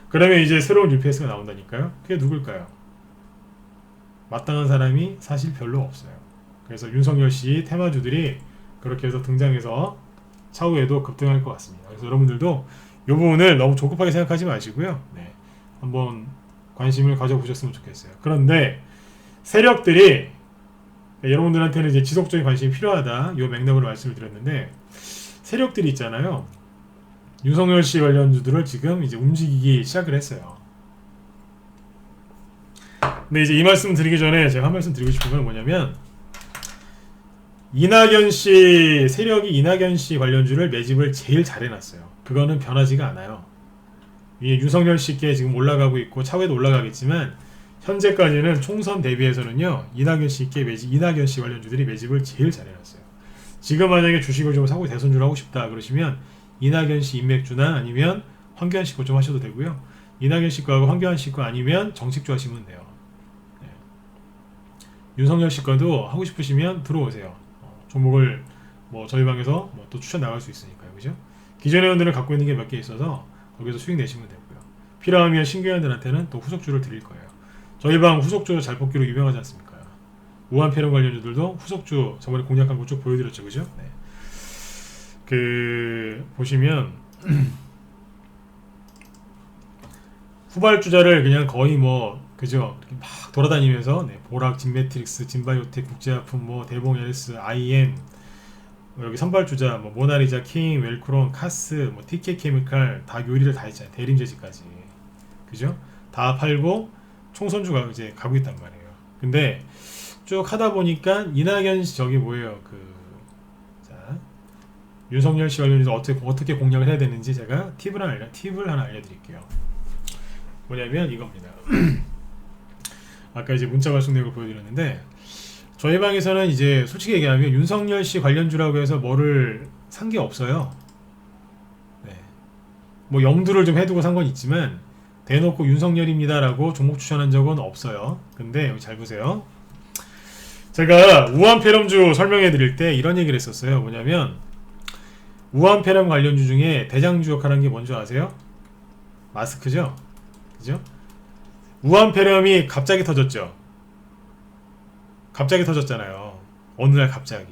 그러면 이제 새로운 뉴페이스가 나온다니까요. 그게 누굴까요? 마땅한 사람이 사실 별로 없어요. 그래서 윤석열 씨 테마주들이 그렇게 해서 등장해서 차후에도 급등할 것 같습니다. 그래서 여러분들도 이 부분을 너무 조급하게 생각하지 마시고요. 네, 한번 관심을 가져보셨으면 좋겠어요. 그런데 세력들이 여러분들한테는 이제 지속적인 관심이 필요하다 이 맥락으로 말씀을 드렸는데 세력들이 있잖아요. 윤석열 씨 관련주들을 지금 이제 움직이기 시작을 했어요. 근데 이제 이 말씀 드리기 전에 제가 한 말씀 드리고 싶은 건 뭐냐면 이낙연 씨 세력이 이낙연 씨 관련주를 매집을 제일 잘 해놨어요. 그거는 변하지가 않아요. 이게 윤석열 씨께 지금 올라가고 있고 차후에도 올라가겠지만 현재까지는 총선 대비해서는요 이낙연 씨 관련주들이 매집을 제일 잘 해놨어요. 지금 만약에 주식을 좀 사고 대선주를 하고 싶다 그러시면 이낙연 씨 인맥주나 아니면 황교안 씨 거 좀 하셔도 되고요. 이낙연 씨 거하고 황교안 씨 거 아니면 정책주 하시면 돼요. 네. 윤석열 씨 거도 하고 싶으시면 들어오세요. 종목을 뭐 저희 방에서 뭐 또 추천 나갈 수 있으니까요. 그죠? 기존 회원들은 갖고 있는 게 몇 개 있어서 거기서 수익 내시면 되고요. 필요하면 신규 회원들한테는 또 후속주를 드릴 거예요. 저희 방 후속주 잘 뽑기로 유명하지 않습니까? 우한폐렴 관련주들도 후속주 저번에 공략한 거 쭉 보여드렸죠. 그죠? 네. 보시면 후발주자를 그냥 거의 뭐 그죠? 이렇게 막 돌아다니면서 네, 보락, 진매트릭스, 진바이오텍, 국제아품, 뭐 대봉 헬스, IM 여기 선발주자 뭐 모나리자, 킹, 웰크론, 카스, 뭐 TK케미칼 다 요리를 다 했잖아요. 대림제지까지 그죠? 다 팔고 총선주가 이제 가고 있단 말이에요. 근데 쭉 하다 보니까 이낙연 씨 저기 뭐예요? 자 윤석열 씨 관련해서 어떻게 공략을 해야 되는지 제가 팁을 하나 알려드릴게요. 뭐냐면 이겁니다. 아까 이제 문자 발송 내역을 보여드렸는데 저희 방에서는 이제 솔직히 얘기하면 윤석열 씨 관련주라고 해서 뭐를 산 게 없어요. 네. 뭐 염두를 좀 해두고 산 건 있지만 대놓고 윤석열입니다라고 종목 추천한 적은 없어요. 근데 여기 잘 보세요. 제가 우한폐렴주 설명해 드릴 때 이런 얘기를 했었어요. 뭐냐면 우한폐렴 관련주 중에 대장주 역할하는 게 뭔지 아세요? 마스크죠? 그죠? 우한폐렴이 갑자기 터졌죠. 갑자기 터졌잖아요. 어느 날 갑자기.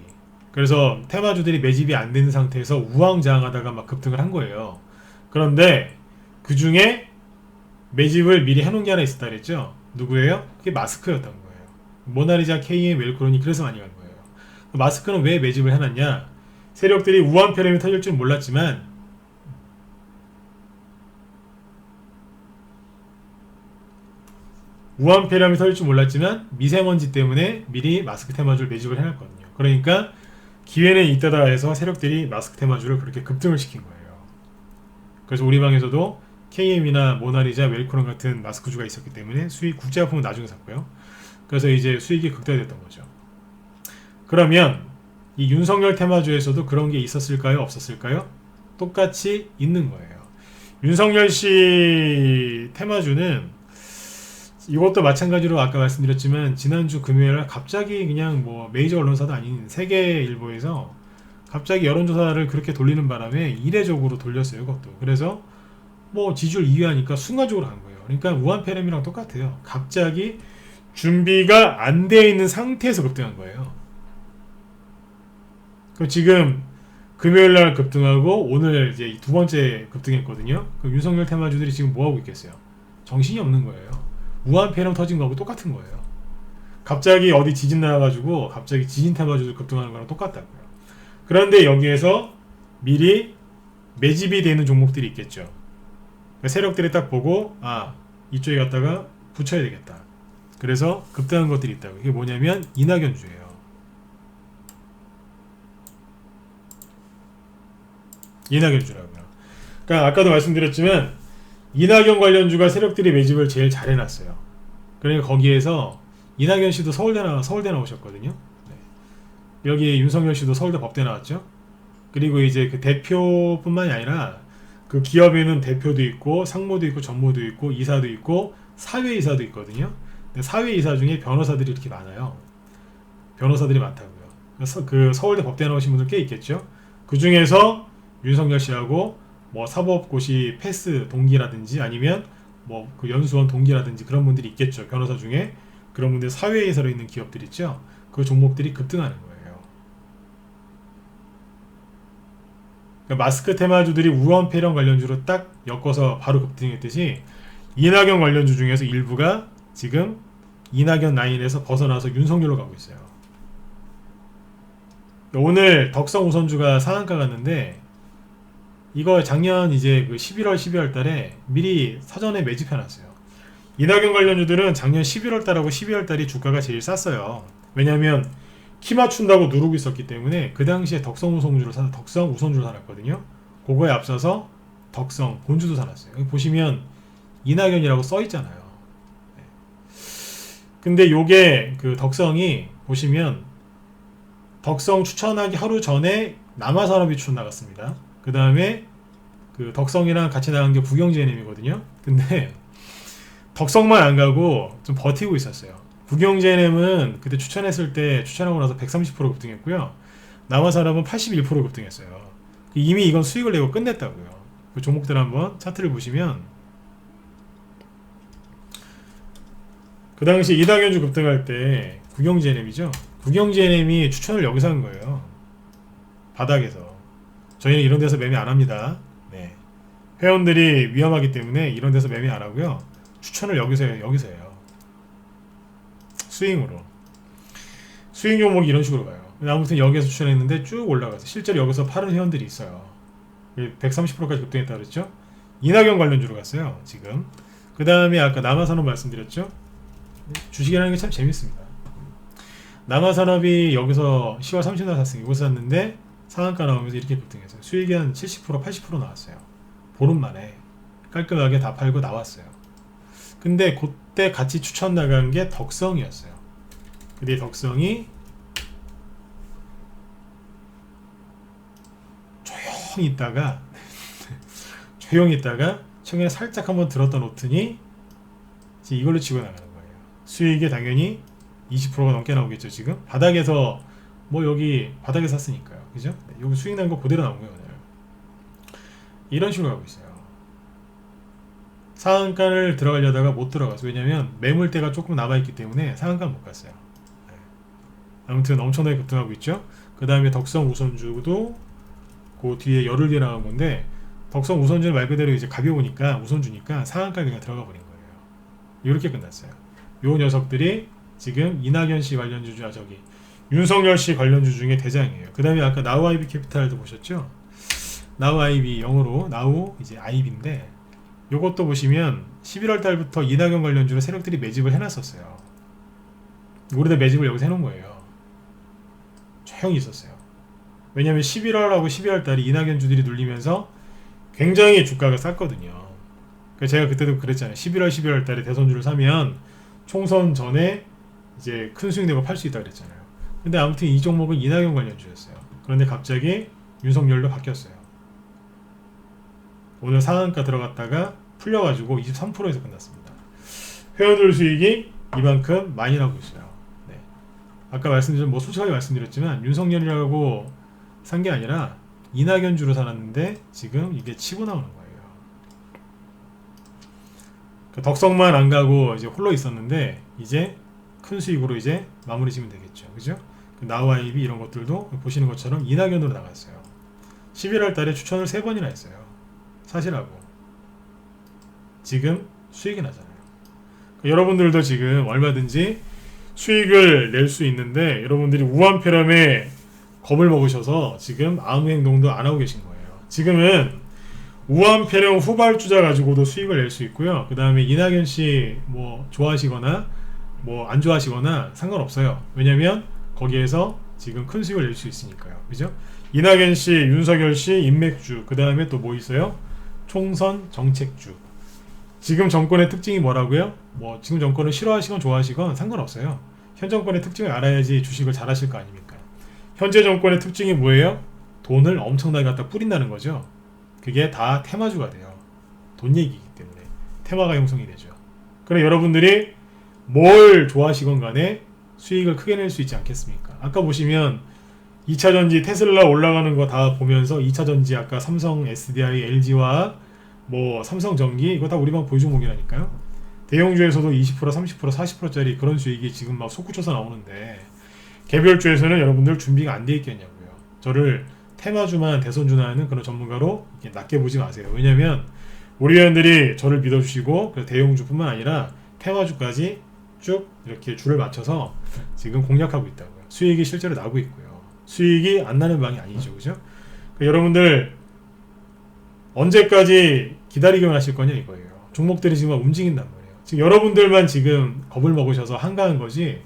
그래서 테마주들이 매집이 안 되는 상태에서 우왕좌왕하다가 막 급등을 한 거예요. 그런데 그 중에 매집을 미리 해놓은 게 하나 있었다 그랬죠? 누구예요? 그게 마스크였던 거예요. 모나리자, KM, 웰크론이 그래서 많이 간 거예요. 마스크는 왜 매집을 해놨냐? 세력들이 우한폐렴이 터질 줄 몰랐지만 우한폐렴이 터질 줄 몰랐지만 미세먼지 때문에 미리 마스크 테마주를 매집을 해놨거든요. 그러니까 기회는 있다다 해서 세력들이 마스크 테마주를 그렇게 급등을 시킨 거예요. 그래서 우리 방에서도 KM이나 모나리자, 웰크론 같은 마스크주가 있었기 때문에 국제화품은 나중에 샀고요. 그래서 이제 수익이 극대화됐던 거죠. 그러면 이 윤석열 테마주에서도 그런 게 있었을까요? 없었을까요? 똑같이 있는 거예요. 윤석열 씨 테마주는 이것도 마찬가지로 아까 말씀드렸지만 지난주 금요일에 갑자기 그냥 뭐 메이저 언론사도 아닌 세계일보에서 갑자기 여론조사를 그렇게 돌리는 바람에 이례적으로 돌렸어요. 그것도. 그래서 뭐 지지율 2위 하니까 순간적으로 간 거예요. 그러니까 우한폐렴이랑 똑같아요. 갑자기 준비가 안 되어 있는 상태에서 급등한 거예요. 그럼 지금 금요일날 급등하고 오늘 이제 두 번째 급등했거든요. 그럼 윤석열 테마주들이 지금 뭐 하고 있겠어요? 정신이 없는 거예요. 우한폐렴 터진 거하고 똑같은 거예요. 갑자기 어디 지진 나가지고 갑자기 지진 테마주들 급등하는 거랑 똑같다고요. 그런데 여기에서 미리 매집이 되는 종목들이 있겠죠. 그러니까 세력들이 딱 보고 이쪽에 갔다가 붙여야 되겠다. 그래서 급등한 것들이 있다고. 이게 뭐냐면 이낙연주예요. 이낙연주라고요. 그러니까 아까도 말씀드렸지만 이낙연 관련주가 세력들이 매집을 제일 잘 해놨어요. 그러니까 거기에서 이낙연 씨도 서울대 나오셨거든요. 네. 여기 윤석열 씨도 서울대 법대 나왔죠. 그리고 이제 그 대표뿐만이 아니라 그 기업에는 대표도 있고 상무도 있고 전무도 있고 이사도 있고 사회이사도 있거든요. 근데 사회이사 중에 변호사들이 이렇게 많아요. 변호사들이 많다고요. 그래서 그 서울대 법대 나오신 분들 꽤 있겠죠. 그 중에서 윤석열 씨하고 뭐 사법고시 패스 동기라든지 아니면 뭐 그 연수원 동기라든지 그런 분들이 있겠죠. 변호사 중에 그런 분들 사회이사로 있는 기업들 있죠. 그 종목들이 급등하는 거예요. 그러니까 마스크 테마주들이 우원폐렴 관련주로 딱 엮어서 바로 급등했듯이 이낙연 관련주 중에서 일부가 지금 이낙연 라인에서 벗어나서 윤석열로 가고 있어요. 오늘 덕성 우선주가 상한가 갔는데 이거 작년 이제 그 11월 12월 달에 미리 사전에 매집해놨어요. 이낙연 관련주들은 작년 11월 달하고 12월 달이 주가가 제일 쌌어요. 왜냐면 키 맞춘다고 누르고 있었기 때문에 그 당시에 덕성 우선주를 사놨거든요. 그거에 앞서서 덕성 본주도 사놨어요. 여기 보시면 이낙연이라고 써있잖아요. 근데 요게 그 덕성이 보시면 덕성 추천하기 하루 전에 남아산업이 추천 나갔습니다. 그 다음에 그 덕성이랑 같이 나간 게 국영제NM이거든요. 근데 덕성만 안 가고 좀 버티고 있었어요. 국영제NM은 그때 추천했을 때 추천하고 나서 130% 급등했고요. 남아산업은 81% 급등했어요. 이미 이건 수익을 내고 끝냈다고요. 그 종목들 한번 차트를 보시면 그 당시 이낙연주 급등할 때 국영제NM이죠. 국영제NM이 추천을 여기서 한 거예요. 바닥에서. 저희는 이런 데서 매매 안 합니다. 네. 회원들이 위험하기 때문에 이런 데서 매매 안 하고요. 추천을 여기서 해요. 스윙으로. 스윙 종목이 이런 식으로 가요. 아무튼 여기에서 추천했는데 쭉 올라가서 실제로 여기서 파는 회원들이 있어요. 130%까지 급등했다 그랬죠? 이낙연 관련주로 갔어요. 지금. 그 다음에 아까 남아산업 말씀드렸죠? 주식이라는 게 참 재밌습니다. 남아산업이 여기서 10월 30일 샀으니까 이곳에 샀는데 상한가 나오면서 이렇게 급등했어요. 수익이 한 70% 80% 나왔어요. 보름 만에 깔끔하게 다 팔고 나왔어요. 근데 그때 같이 추천 나간 게 덕성이었어요. 근데 덕성이 조용히 있다가 최근에 살짝 한번 들었다 놓더니 이제 이걸로 치고 나가는 거예요. 수익이 당연히 20%가 넘게 나오겠죠. 지금 바닥에서 뭐 여기 바닥에서 샀으니까요. 그죠? 네, 여기 수익 난 거 그대로 나온 거예요. 오늘. 이런 식으로 가고 있어요. 상한가를 들어가려다가 못 들어가서 왜냐면 매물대가 조금 남아있기 때문에 상한가는 못 갔어요. 네. 아무튼 엄청나게 급등하고 있죠. 그 다음에 덕성 우선주도 그 뒤에 열흘 뒤에 나온 건데 덕성 우선주는 말 그대로 이제 가벼우니까 우선주니까 상한가에 그냥 들어가 버린 거예요. 이렇게 끝났어요. 요 녀석들이 지금 이낙연 씨 관련주자 윤석열 씨 관련주 중에 대장이에요. 그 다음에 아까 나우 아이비 캐피탈도 보셨죠? 나우 아이비 영어로 나우 이제 아이비인데 요것도 보시면 11월 달부터 이낙연 관련주로 세력들이 매집을 해놨었어요. 우리도 매집을 여기서 해놓은 거예요. 조용히 있었어요. 왜냐면 11월하고 12월 달이 이낙연 주들이 눌리면서 굉장히 주가가 쌌거든요. 제가 그때도 그랬잖아요. 11월 12월 달에 대선주를 사면 총선 전에 이제 큰 수익 내고 팔 수 있다 그랬잖아요. 근데 아무튼 이 종목은 이낙연 관련주였어요. 그런데 갑자기 윤석열로 바뀌었어요. 오늘 상한가 들어갔다가 풀려가지고 23%에서 끝났습니다. 회원들 수익이 이만큼 많이 나고 있어요. 네. 아까 말씀드린 뭐 솔직하게 말씀드렸지만 윤석열이라고 산 게 아니라 이낙연주로 살았는데 지금 이게 치고 나오는 거예요. 그 덕성만 안 가고 이제 홀로 있었는데 이제 큰 수익으로 이제 마무리 지면 되겠죠. 그죠? 그 나우아이비 이런 것들도 보시는 것처럼 이낙연으로 나갔어요. 11월 달에 추천을 3번이나 했어요. 사실하고. 지금 수익이 나잖아요. 그러니까 여러분들도 지금 얼마든지 수익을 낼 수 있는데 여러분들이 우한폐렴에 겁을 먹으셔서 지금 아무 행동도 안 하고 계신 거예요. 지금은 우한폐렴 후발주자 가지고도 수익을 낼 수 있고요. 그 다음에 이낙연 씨 뭐 좋아하시거나 뭐 안 좋아하시거나 상관없어요. 왜냐면 거기에서 지금 큰 수익을 낼 수 있으니까요. 그죠? 이낙연 씨, 윤석열 씨, 인맥주, 그 다음에 또 뭐 있어요? 총선 정책주. 지금 정권의 특징이 뭐라고요? 뭐 지금 정권을 싫어하시건 좋아하시건 상관없어요. 현 정권의 특징을 알아야지 주식을 잘 하실 거 아닙니까? 현재 정권의 특징이 뭐예요? 돈을 엄청나게 갖다 뿌린다는 거죠. 그게 다 테마주가 돼요. 돈 얘기이기 때문에 테마가 형성이 되죠. 그럼 여러분들이 뭘 좋아하시건 간에 수익을 크게 낼 수 있지 않겠습니까? 아까 보시면 2차전지 테슬라 올라가는 거 다 보면서 2차전지 아까 삼성 SDI, LG와 뭐 삼성전기 이거 다 우리 방 보유 종목이라니까요. 대형주에서도 20%, 30%, 40%짜리 그런 수익이 지금 막 솟구쳐서 나오는데 개별주에서는 여러분들 준비가 안 돼 있겠냐고요. 저를 테마주만 대선주나 하는 그런 전문가로 낮게 보지 마세요. 왜냐면 우리 회원들이 저를 믿어주시고 대형주뿐만 아니라 테마주까지 쭉 이렇게 줄을 맞춰서 지금 공략하고 있다고요. 수익이 실제로 나고 있고요. 수익이 안 나는 방이 아니죠. 그죠? 여러분들 언제까지 기다리기만 하실 거냐 이거예요. 종목들이 지금 움직인단 말이에요. 지금 여러분들만 지금 겁을 먹으셔서 한가한 거지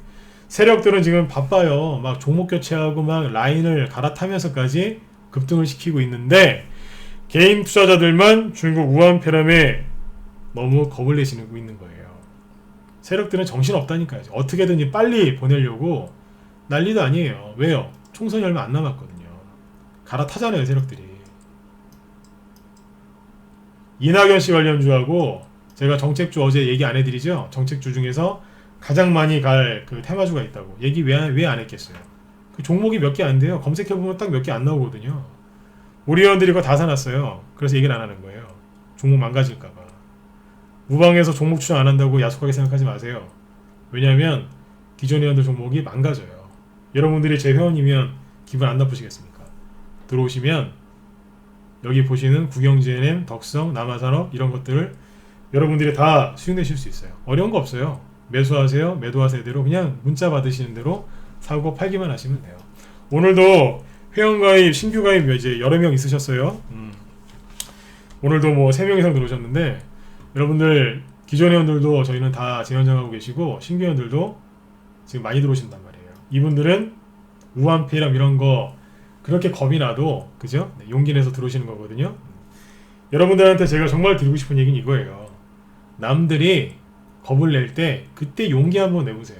세력들은 지금 바빠요. 막 종목 교체하고 막 라인을 갈아타면서까지 급등을 시키고 있는데 개인 투자자들만 중국 우한 폐렴에 너무 겁을 내시고 있는 거예요. 세력들은 정신없다니까요. 어떻게든지 빨리 보내려고 난리도 아니에요. 왜요? 총선이 얼마 안 남았거든요. 갈아타잖아요, 세력들이. 이낙연 씨 관련주하고 제가 정책주 어제 얘기 안 해드리죠? 정책주 중에서 가장 많이 갈 그 테마주가 있다고. 얘기 왜 안 했겠어요? 그 종목이 몇 개 안 돼요. 검색해보면 딱 몇 개 안 나오거든요. 우리 회원들이 그거 다 사놨어요. 그래서 얘기를 안 하는 거예요. 종목 망가질까봐. 무방에서 종목 추천 안 한다고 야속하게 생각하지 마세요. 왜냐하면 기존 회원들 종목이 망가져요. 여러분들이 제 회원이면 기분 안 나쁘시겠습니까? 들어오시면 여기 보시는 국영GNM, 덕성, 남아산업 이런 것들을 여러분들이 다 수익내실 수 있어요. 어려운 거 없어요. 매수하세요. 매도하세요 대로 그냥 문자 받으시는 대로 사고 팔기만 하시면 돼요. 오늘도 회원가입, 신규가입 이제 여러 명 있으셨어요. 오늘도 뭐 3명 이상 들어오셨는데 여러분들 기존 회원들도 저희는 다 재연장하고 계시고 신규 회원들도 지금 많이 들어오신단 말이에요. 이분들은 우한폐렴 이런 거 그렇게 겁이 나도 그죠? 네, 용기 내서 들어오시는 거거든요. 여러분들한테 제가 정말 드리고 싶은 얘기는 이거예요. 남들이 겁을 낼 때 그때 용기 한번 내보세요.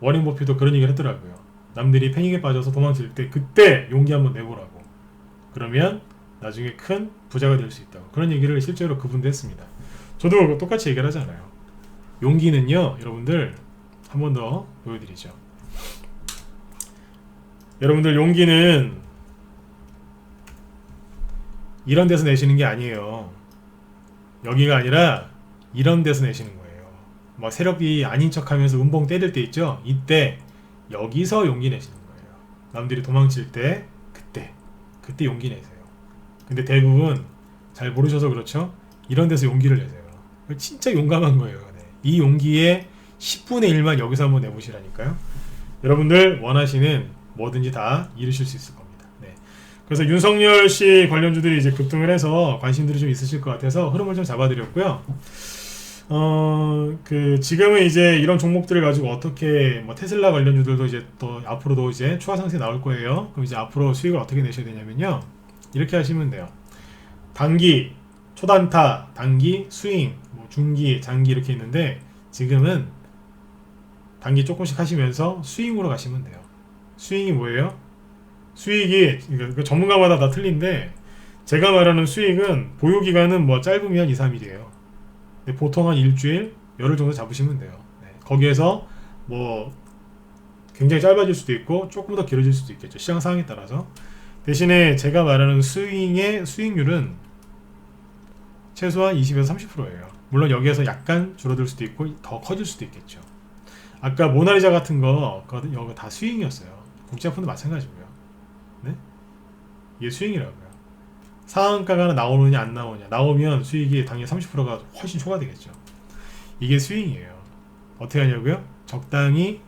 워렌 버핏도 그런 얘기를 했더라고요. 남들이 패닉에 빠져서 도망칠 때 그때 용기 한번 내보라고. 그러면 나중에 큰 부자가 될 수 있다고. 그런 얘기를 실제로 그분도 했습니다. 저도 똑같이 얘기를 하잖아요. 용기는요, 여러분들 한 번 더 보여드리죠. 여러분들 용기는 이런 데서 내시는 게 아니에요. 여기가 아니라 이런 데서 내시는 거예요. 막 세력이 아닌 척하면서 음봉 때릴 때 있죠. 이때 여기서 용기 내시는 거예요. 남들이 도망칠 때 그때 용기 내세요. 근데 대부분 잘 모르셔서 그렇죠. 이런 데서 용기를 내세요. 진짜 용감한 거예요. 네. 이 용기의 10분의 1만 여기서 한번 내보시라니까요. 여러분들 원하시는 뭐든지 다 이루실 수 있을 겁니다. 네. 그래서 윤석열 씨 관련주들이 이제 급등을 해서 관심들이 좀 있으실 것 같아서 흐름을 좀 잡아드렸고요. 지금은 이제 이런 종목들을 가지고 어떻게 뭐 테슬라 관련주들도 이제 또 앞으로도 이제 추가 상승이 나올 거예요. 그럼 이제 앞으로 수익을 어떻게 내셔야 되냐면요. 이렇게 하시면 돼요. 단기, 초단타, 단기, 스윙, 뭐 중기, 장기 이렇게 있는데 지금은 단기 조금씩 하시면서 스윙으로 가시면 돼요. 스윙이 뭐예요? 수익이 그러니까 전문가마다 다 틀린데 제가 말하는 수익은 보유기간은 뭐 짧으면 2-3일이에요. 보통 한 일주일, 열흘 정도 잡으시면 돼요. 네. 거기에서 뭐 굉장히 짧아질 수도 있고 조금 더 길어질 수도 있겠죠. 시장 상황에 따라서. 대신에 제가 말하는 스윙의 수익률은 최소한 20에서 30%예요. 물론 여기에서 약간 줄어들 수도 있고 더 커질 수도 있겠죠. 아까 모나리자 같은 거 여기 다 수익이었어요. 국제화폐도 마찬가지고요. 네? 이게 수익이라고요. 상한가가 나오느냐 안 나오냐. 나오면 수익이 당연히 30%가 훨씬 초과되겠죠. 이게 스윙이에요. 어떻게 하냐고요? 적당히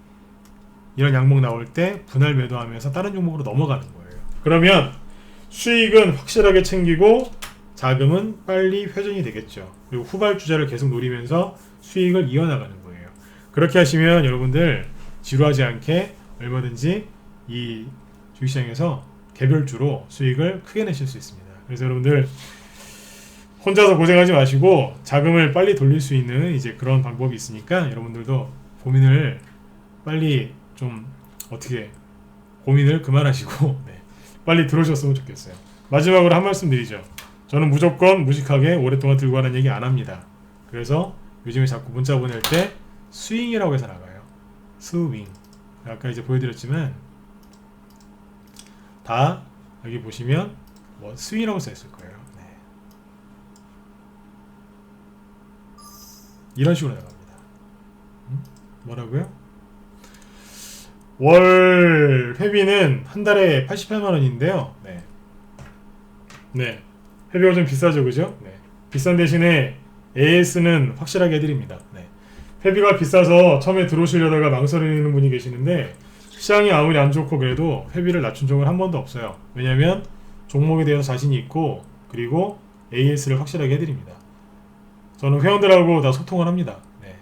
이런 양목 나올 때 분할 매도하면서 다른 종목으로 넘어가는 거예요. 그러면 수익은 확실하게 챙기고 자금은 빨리 회전이 되겠죠. 그리고 후발주자를 계속 노리면서 수익을 이어나가는 거예요. 그렇게 하시면 여러분들 지루하지 않게 얼마든지 이 주식시장에서 개별주로 수익을 크게 내실 수 있습니다. 그래서 여러분들 혼자서 고생하지 마시고 자금을 빨리 돌릴 수 있는 이제 그런 방법이 있으니까 여러분들도 고민을 빨리 좀 어떻게 고민을 그만하시고 네. 빨리 들어오셨으면 좋겠어요. 마지막으로 한 말씀 드리죠. 저는 무조건 무식하게 오랫동안 들고 가는 얘기 안 합니다. 그래서 요즘에 자꾸 문자 보낼 때 스윙이라고 해서 나가요. 스윙. 아까 이제 보여드렸지만 다 여기 보시면 뭐 스윙이라고 써있을 거예요. 네. 이런 식으로 나갑니다. 뭐라고요? 월 회비는 한 달에 88만원인데요. 네. 네. 회비가 좀 비싸죠, 그죠? 네. 비싼 대신에 AS는 확실하게 해드립니다. 네. 회비가 비싸서 처음에 들어오시려다가 망설이는 분이 계시는데 시장이 아무리 안 좋고 그래도 회비를 낮춘 적은 한 번도 없어요. 왜냐면 종목에 대해서 자신이 있고 그리고 AS를 확실하게 해드립니다. 저는 회원들하고 다 소통을 합니다. 네.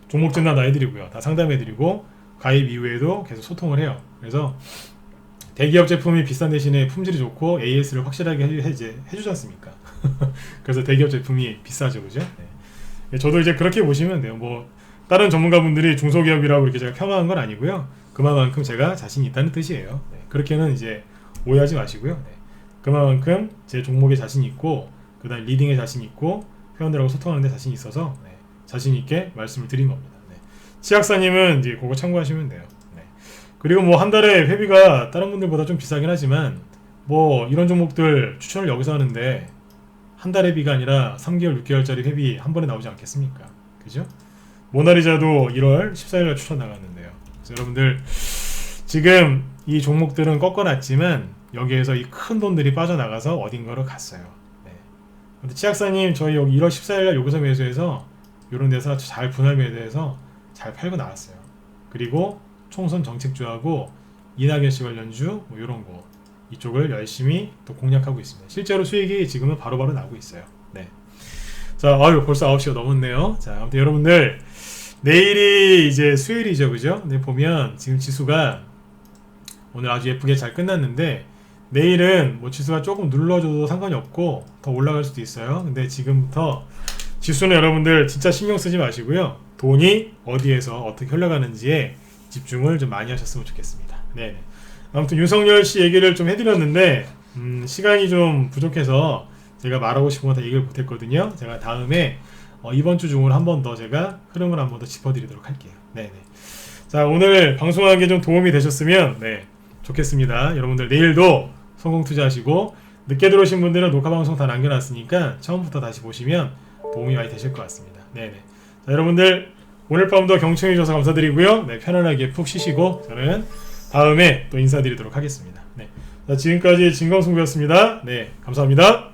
종목 진단 다 해드리고요. 다 상담해드리고 가입 이후에도 계속 소통을 해요. 그래서 대기업 제품이 비싼 대신에 품질이 좋고 AS를 확실하게 해주지 않습니까? 그래서 대기업 제품이 비싸죠, 그죠? 네. 저도 이제 그렇게 보시면 돼요. 뭐 다른 전문가분들이 중소기업이라고 이렇게 제가 폄하한 건 아니고요. 그만큼 제가 자신이 있다는 뜻이에요. 네. 그렇게는 이제 오해하지 마시고요. 네. 그만큼 제 종목에 자신이 있고 그다음 리딩에 자신이 있고 회원들하고 소통하는 데 자신이 있어서 네. 자신 있게 말씀을 드린 겁니다. 네. 치약사님은 이제 그거 참고하시면 돼요. 네. 그리고 뭐 한 달에 회비가 다른 분들보다 좀 비싸긴 하지만 뭐 이런 종목들 추천을 여기서 하는데 한 달 회비가 아니라 3개월, 6개월짜리 회비 한 번에 나오지 않겠습니까? 그죠? 모나리자도 1월 14일날 추천 나갔는데요. 그래서 여러분들 지금 이 종목들은 꺾어놨지만 여기에서 이 큰 돈들이 빠져나가서 어딘가로 갔어요. 네. 근데 치약사님 저희 여기 1월 14일날 여기서 매수해서 이런 데서 잘 분할 매도해서 잘 팔고 나왔어요. 그리고 총선 정책주하고 이낙연 씨 관련주 뭐 이런 거 이쪽을 열심히 또 공략하고 있습니다. 실제로 수익이 지금은 바로바로 나고 있어요. 네. 자, 벌써 9시가 넘었네요. 자, 아무튼 여러분들 내일이 이제 수요일이죠, 그죠? 근데 보면 지금 지수가 오늘 아주 예쁘게 잘 끝났는데 내일은 뭐 지수가 조금 눌러줘도 상관이 없고 더 올라갈 수도 있어요. 근데 지금부터 지수는 여러분들 진짜 신경 쓰지 마시고요. 돈이 어디에서 어떻게 흘러가는지에 집중을 좀 많이 하셨으면 좋겠습니다. 네. 아무튼 윤석열 씨 얘기를 좀 해드렸는데 시간이 좀 부족해서 제가 말하고 싶은 거 다 얘기를 못했거든요. 제가 다음에 이번 주 중으로 한 번 더 제가 흐름을 한 번 더 짚어드리도록 할게요. 네네. 자, 오늘 방송하는 게 좀 도움이 되셨으면 네 좋겠습니다. 여러분들 내일도 성공 투자하시고 늦게 들어오신 분들은 녹화 방송 다 남겨놨으니까 처음부터 다시 보시면 도움이 많이 되실 것 같습니다. 네네. 자, 여러분들 오늘 밤도 경청해 주셔서 감사드리고요. 네, 편안하게 푹 쉬시고 저는 다음에 또 인사드리도록 하겠습니다. 네. 자, 지금까지 진광송구였습니다. 네, 감사합니다.